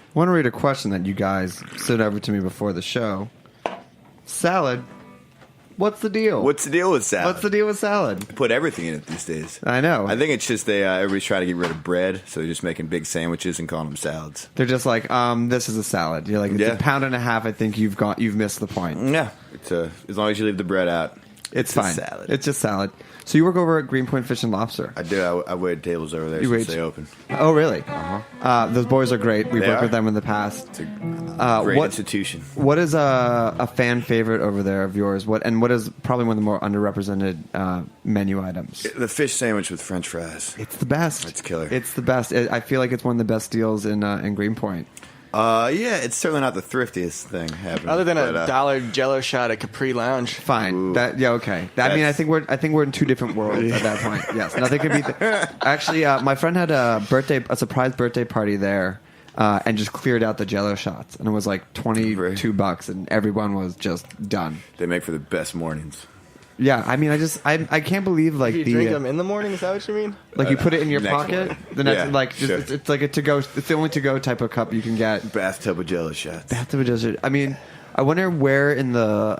I want to read a question that you guys sent over to me before the show. Salad. What's the deal? What's the deal with salad? What's the deal with salad? Put everything in it these days. I know. I think it's just everybody's trying to get rid of bread, so they're just making big sandwiches and calling them salads. They're just like, this is a salad. You're like, it's a pound and a half. I think you've missed the point. Yeah, it's as long as you leave the bread out, it's fine. Salad. It's just salad. So you work over at Greenpoint Fish and Lobster. I do. I waited tables over there since they opened. Oh, really? Uh-huh. Those boys are great. We've worked with them in the past. It's a great institution. What is a fan favorite over there of yours? What is probably one of the more underrepresented menu items? The fish sandwich with French fries. It's the best. It's killer. It's the best. I feel like it's one of the best deals in Greenpoint. Yeah, it's certainly not the thriftiest thing happening. Other than a $1 Jello shot at Capri Lounge. Fine. Okay. I think we're in two different worlds at that point. Yes, nothing can beat. Actually, my friend had a surprise birthday party there, and just cleared out the Jello shots, and it was like $22, and everyone was just done. They make for the best mornings. Yeah, I mean, I can't believe like you drink them in the morning. Is that what you mean? Like you put it in your pocket. Morning. The next, it's like a to go. It's the only to go type of cup you can get. Bathtub of Jello shots. Bathtub of Jello shots. I mean, I wonder where in the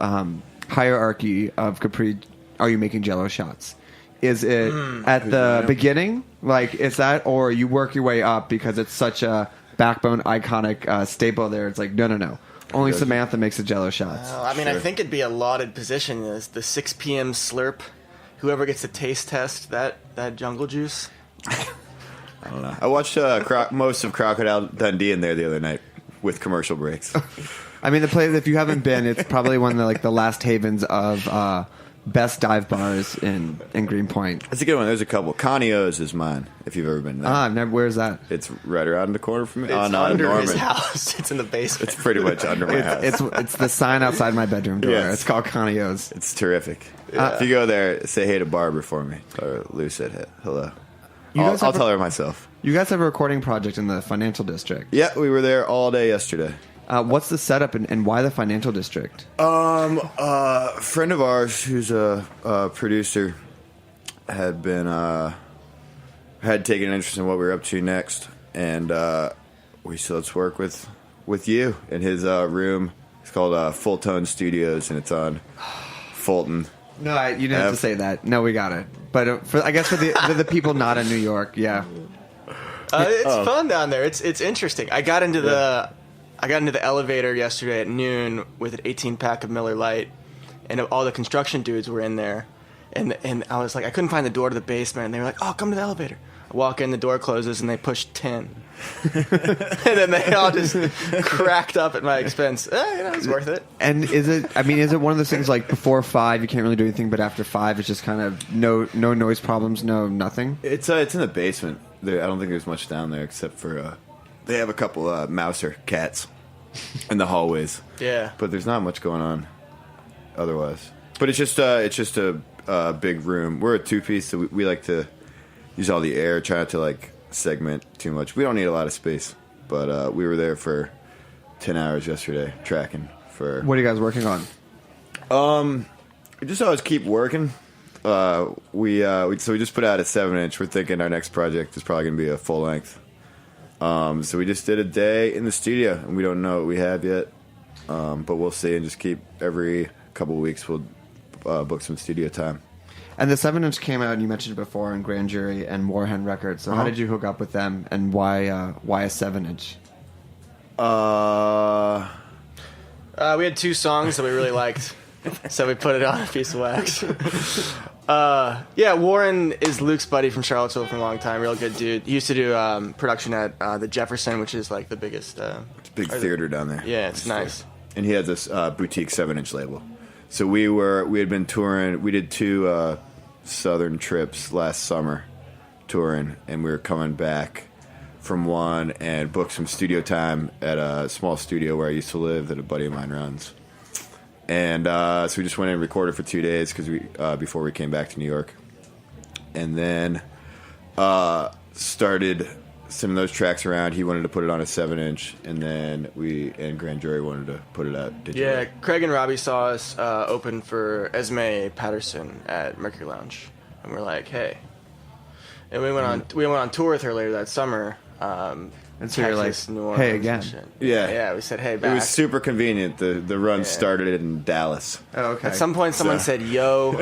hierarchy of Capri are you making Jello shots? Is it at the beginning, like is that, or you work your way up because it's such a backbone iconic staple there? It's like no. Only Samantha makes the Jello shots. I mean, I think it'd be a lauded position as the 6 p.m. slurp. Whoever gets the taste test, that jungle juice. I don't know. I watched most of Crocodile Dundee in there the other night with commercial breaks. I mean, the place, if you haven't been, it's probably one of the last havens of best dive bars in Greenpoint. That's a good one. There's a couple. Conio's is mine, if you've ever been there. I've never. Where's that? It's right around the corner from me. It's under Norman. his house. It's in the basement. It's pretty much under my house. It's the sign outside my bedroom door. Yes. It's called Conio's. It's terrific. If you go there, say hey to Barbara for me. Or Lou said hello. I'll tell her myself. You guys have a recording project in the financial district. Yeah, we were there all day yesterday. What's the setup and why the financial district? A friend of ours who's a producer had taken an interest in what we were up to next, and we said let's work with you in his room. It's called Full Tone Studios, and it's on Fulton. No, you didn't have to say that. No, we got it. But I guess for the people not in New York, yeah. It's fun down there. It's interesting. I got into the elevator yesterday at noon with an 18-pack of Miller Lite, and all the construction dudes were in there. And I was like, I couldn't find the door to the basement, and they were like, oh, come to the elevator. I walk in, the door closes, and they push 10. And then they all just cracked up at my expense. It's worth it. And is it one of those things like before 5 you can't really do anything, but after 5 it's just kind of no noise problems, no nothing? It's in the basement. I don't think there's much down there except for they have a couple Mouser cats in the hallways. Yeah. But there's not much going on otherwise. But it's just a big room. We're a 2-piece, so we like to use all the air, try not to like segment too much. We don't need a lot of space, but we were there for 10 hours yesterday tracking for. What are you guys working on? We just always keep working. We just put out a 7-inch. We're thinking our next project is probably going to be a full length. So we just did a day in the studio, and we don't know what we have yet, but we'll see, and just keep every couple of weeks we'll book some studio time. And the 7-inch came out, and you mentioned it before, in Grand Jury and Warhen Records. So how did you hook up with them, and why a 7-inch? We had 2 songs that we really liked, So we put it on a piece of wax. Yeah, Warren is Luke's buddy from Charlottesville for a long time. Real good dude. He used to do production at the Jefferson, which is like the biggest... it's a big theater down there. Yeah, it's nice. And he had this boutique 7-inch label. So we had been touring. We did 2 southern trips last summer touring, and we were coming back from one and booked some studio time at a small studio where I used to live that a buddy of mine runs. And so we just went in and recorded for 2 days because before we came back to New York. And then started sending those tracks around. He wanted to put it on a 7-inch, and then we and Grand Jury wanted to put it out digitally. Yeah, Craig and Robbie saw us open for Esme Patterson at Mercury Lounge, and we're like, hey. And we went on tour with her later that summer. And so Texas, you're like, New Orleans, hey again. Yeah, we said hey back. It was super convenient. The run started in Dallas. Oh, okay. At some point, someone said yo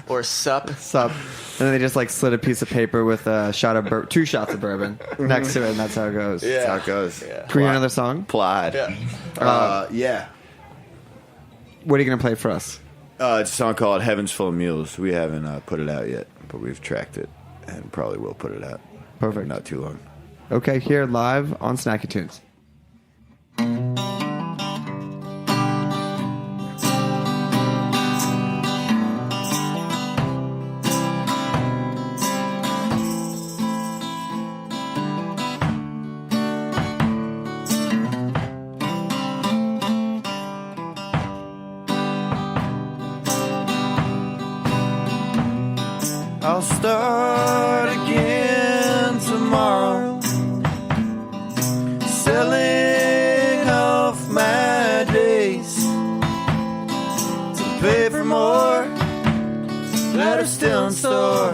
or sup. Sup. And then they just like slid a piece of paper with a shot of 2 shots of bourbon next to it, and that's how it goes. That's how it goes. Yeah. Can we hear another song? Plaid. Yeah. Yeah. What are you going to play for us? It's a song called Heaven's Full of Mules. We haven't put it out yet, but we've tracked it and probably will put it out. Perfect. Not too long. Okay, here live on Snacky Tunes. I'll start again tomorrow, selling off my days to pay for more that are still in store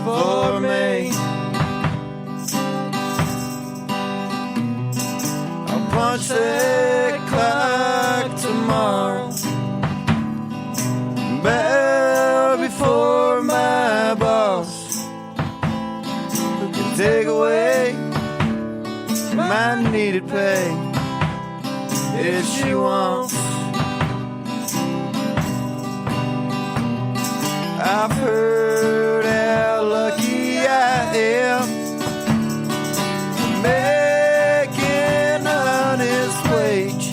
for me. I'll punch that clock tomorrow, bow before my boss, who can take away my needed pay if she wants. I've heard how lucky I am making honest wage,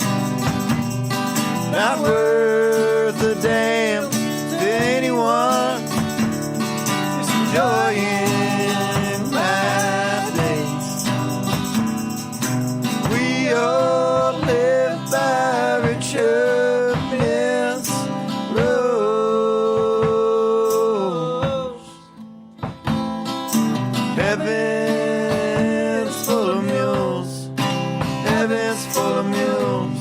not worth a damn to anyone, just enjoying my days. We all live by Richard Mills rules. Heaven's full of mules. Heaven's full of mules.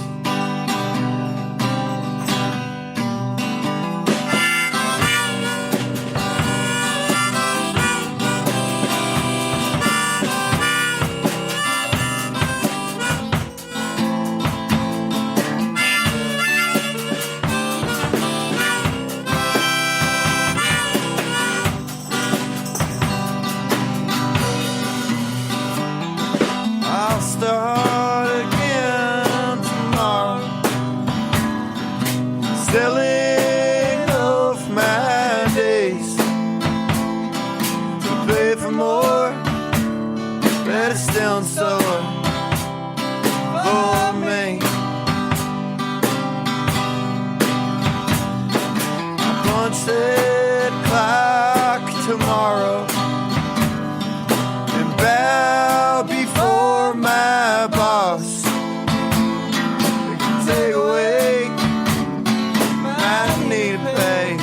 I'll start again tomorrow, selling off my days to pay for more that is still in store for me. I'll punch that clock tomorrow and bow before my boss, who can take away my needed pay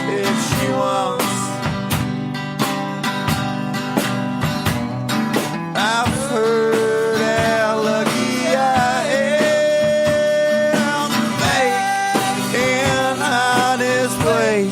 if she wants. I've heard how lucky I am making honest wage,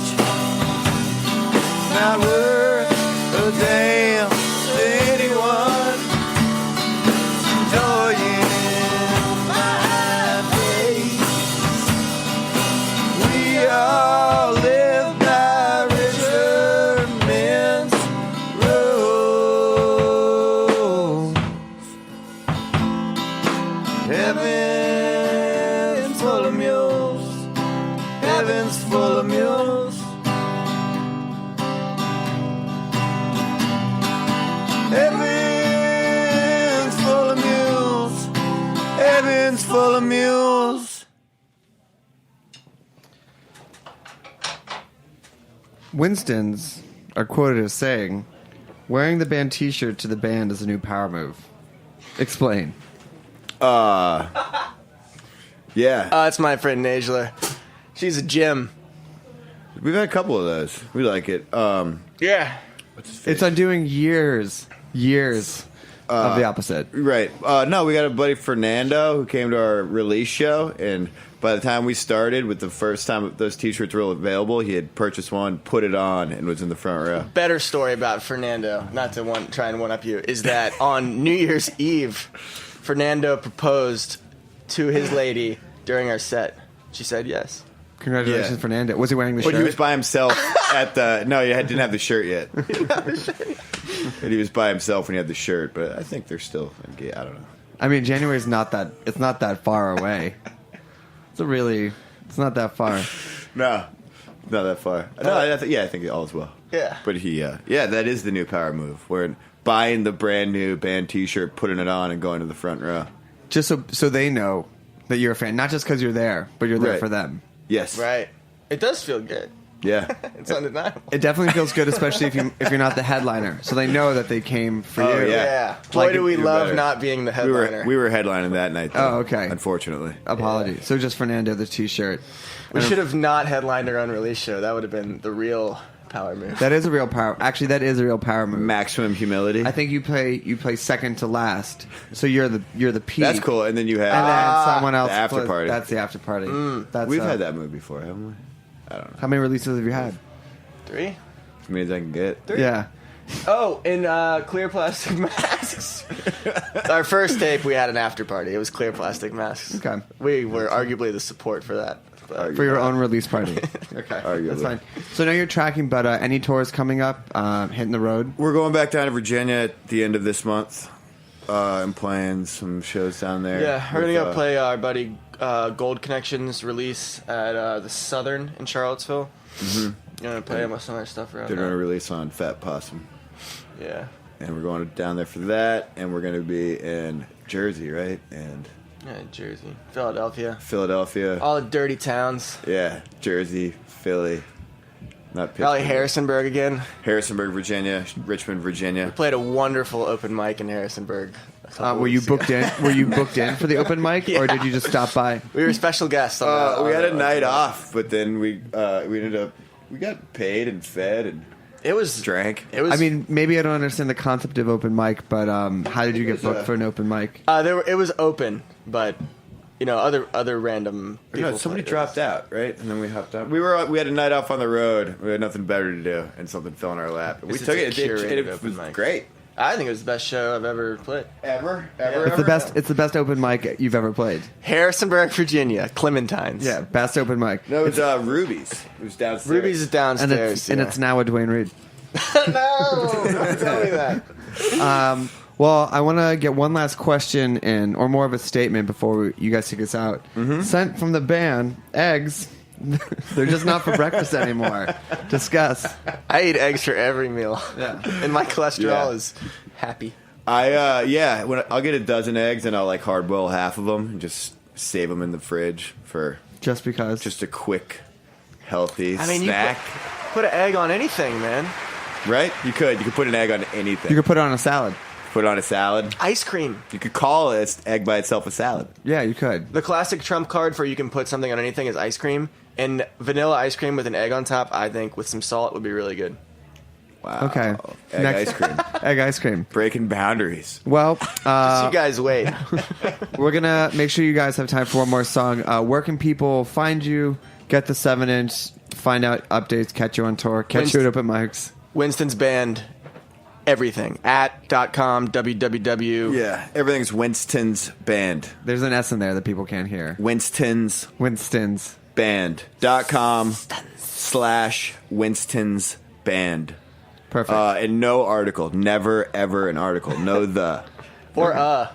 Heaven's full of mules. Heaven's full of mules. Heaven's full of mules. Winstons are quoted as saying, "Wearing the band T-shirt to the band is a new power move." Explain. Yeah. It's my friend Najla. She's a gem. We've had a couple of those. We like it. Yeah. It's undoing years of the opposite. Right. No, we got a buddy, Fernando, who came to our release show, and by the time we started, with the first time those T-shirts were available, he had purchased one, put it on, and was in the front row. Better story about Fernando, not to try and one-up you, is that on New Year's Eve, Fernando proposed to his lady during our set. She said yes. Congratulations, Fernando. Was he wearing the shirt? But he was by himself at the... No, he didn't have the shirt yet. And he was by himself when he had the shirt, but I think they're still... I don't know. I mean, January's not that... It's not that far away. It's not that far. No, not that far. No, I think all is well. Yeah. But that is the new power move. We're buying the brand new band T-shirt, putting it on, and going to the front row. Just so they know that you're a fan, not just because you're there, but you're there for them. Yes. Right. It does feel good. Yeah. It's undeniable. It definitely feels good, especially if you're not the headliner. So they know that they came for you. Yeah. Boy, do we love not being the headliner. We were headlining that night, though. Oh, okay. Unfortunately. Apologies. Yeah. So just Fernando, the T-shirt. We should have not headlined our own release show. That would have been the real power move. That is a real power. Actually, that is a real power move. Maximum humility. I think you play second to last, so you're the peak. That's cool. And then you have someone else the after party. That's the after party. We've had that move before, haven't we? I don't know. How many releases have you had? 3. As many as I can get. 3. Yeah. Oh, in clear plastic masks. Our first tape, we had an after party. It was clear plastic masks. Okay. We were arguably the support for that. For your own release party. Okay. That's fine. So now you're tracking, but any tours coming up, hitting the road? We're going back down to Virginia at the end of this month. And playing some shows down there. Yeah, we're going to go play our buddy Gold Connections release at the Southern in Charlottesville. Mm-hmm. Going to play some other stuff around They're there. doing a release on Fat Possum. Yeah. And we're going down there for that, and we're going to be in Jersey, right? And Jersey. Philadelphia. All the dirty towns. Yeah, Jersey, Philly. Not Pittsburgh. Probably Harrisonburg again. Harrisonburg, Virginia. Richmond, Virginia. We played a wonderful open mic in Harrisonburg. Were you booked in? Were you booked in for the open mic, or did you just stop by? We were special guests. We had a night off, but then we ended up we got paid and fed and it was drank. It was. I mean, maybe I don't understand the concept of open mic, but how did you get booked for an open mic? It was open, but other random people. No, somebody dropped out, right? And then we hopped out. We had a night off on the road. We had nothing better to do, and something fell in our lap. And we took it. It was great. I think it was the best show I've ever played. Ever. It's the best open mic you've ever played. Harrisonburg, Virginia, Clementines. Yeah, best open mic. No, it was Ruby's. It was downstairs. Ruby's is downstairs, and it's now a Dwayne Reed. No, don't tell me that. Well, I want to get one last question in, or more of a statement before you guys take us out. Mm-hmm. Sent from the band, eggs. They're just not for breakfast anymore. Discuss. I eat eggs for every meal. Yeah. And my cholesterol is happy. I'll get a dozen eggs and I'll hard boil half of them and just save them in the fridge for just a quick, healthy snack. You put an egg on anything, man. Right? You could put an egg on anything. You could put it on a salad. Put it on a salad. Ice cream. You could call it egg by itself a salad. Yeah, you could. The classic trump card for you can put something on anything is ice cream. And vanilla ice cream with an egg on top, I think, with some salt would be really good. Wow. Okay. Ice cream. Egg ice cream. Breaking boundaries. Well, just you guys wait. We're going to make sure you guys have time for one more song. Where can people find you, get the 7-inch, find out updates, catch you on tour, catch you at open mics? Winston's Band, everything. @.com, www. Yeah, everything's Winston's Band. There's an S in there that people can't hear. Winston's Band.com /Winston's Band. Perfect. And no article. Never, ever an article. No the. Or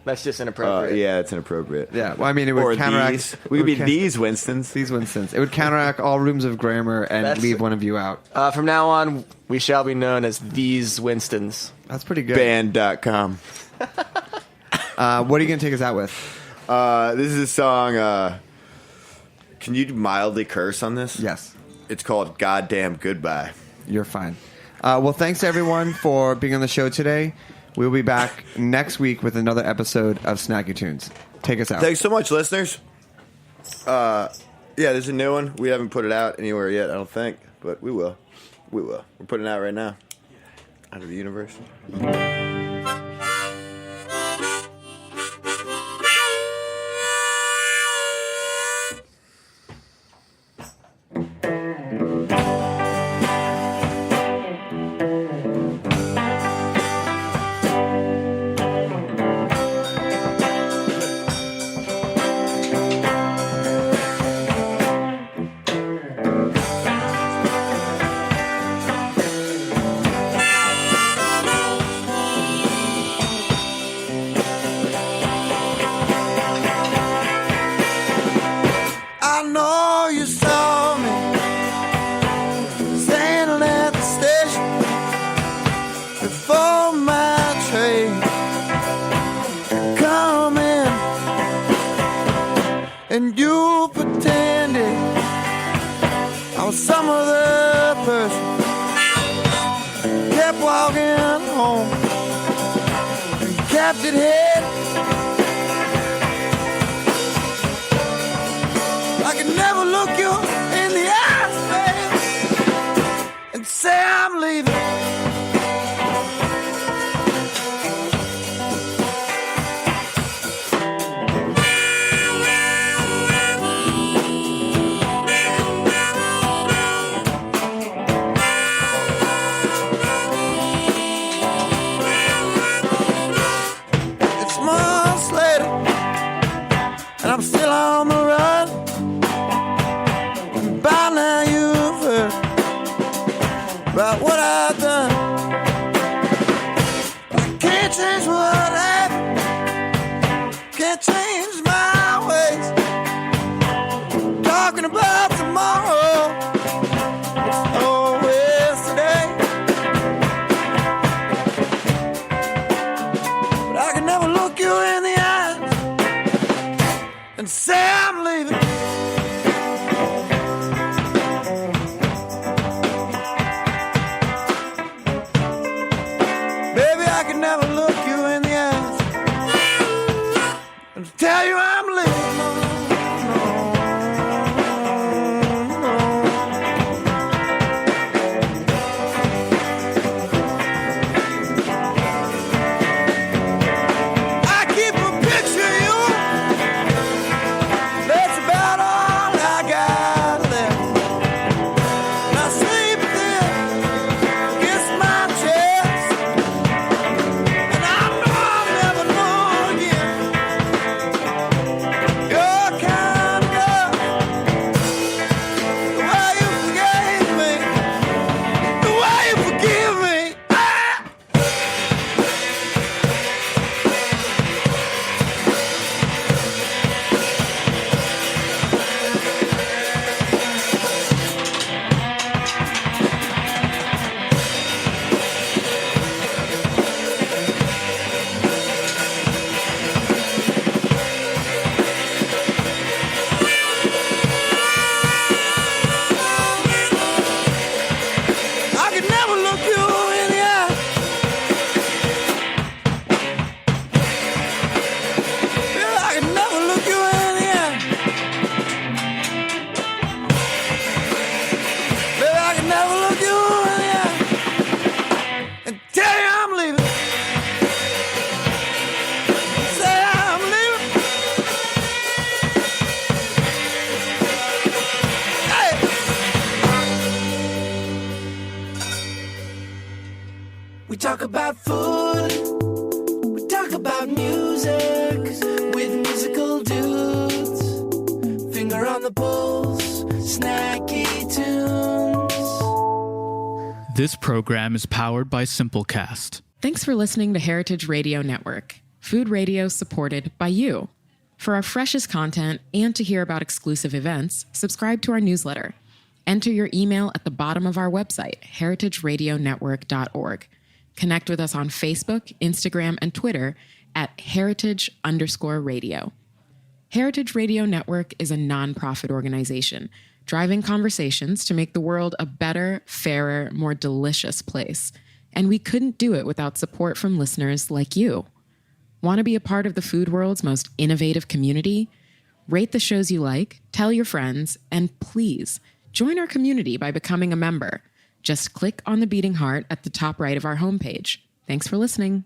That's just inappropriate. Yeah, it's inappropriate. Yeah, well, I mean, it would counteract. These. We could be these Winstons. These Winstons. It would counteract all rooms of grammar and leave one of you out. From now on, we shall be known as these Winstons. That's pretty good. Band.com. What are you going to take us out with? This is a song. Can you mildly curse on this? Yes. It's called Goddamn Goodbye. You're fine. Well, thanks to everyone for being on the show today. We'll be back next week with another episode of Snacky Tunes. Take us out. Thanks so much, listeners. Yeah, there's a new one. We haven't put it out anywhere yet, I don't think, but we will. We will. We're putting it out right now. Out of the universe. And you pretended I was some other person. Kept walking home and kept it hid. I could never look you in the eyes, babe, and say I'm leaving. I'm still on the run, and by now you've heard about what I've done. I can't change what happened, can't change my ways. Talking about tomorrow, it's always today. But I can never look you in the eyes and say I'm leaving. Baby, I can never look you in the eyes and tell you I'm leaving. I keep a picture of you. That's about all I got left. And I sleep there against my chest, and I know I'll never know again your kind of love, the way you forgave me, the way you forgive me. I could never look you in the eye. Yeah, I could never look you in the eye. Baby, I could never look you in the eye and tell you I'm leaving. Say I'm leaving. Hey. We talk about food, we talk about music with musical dudes. Finger on the pulse, snacky tunes. This program is powered by Simplecast. Thanks for listening to Heritage Radio Network. Food radio supported by you. For our freshest content and to hear about exclusive events, subscribe to our newsletter. Enter your email at the bottom of our website, heritageradionetwork.org. Connect with us on Facebook, Instagram, and Twitter at heritage_radio. Heritage Radio Network is a nonprofit organization driving conversations to make the world a better, fairer, more delicious place. And we couldn't do it without support from listeners like you. Want to be a part of the food world's most innovative community? Rate the shows you like, tell your friends, and please join our community by becoming a member. Just click on the beating heart at the top right of our homepage. Thanks for listening.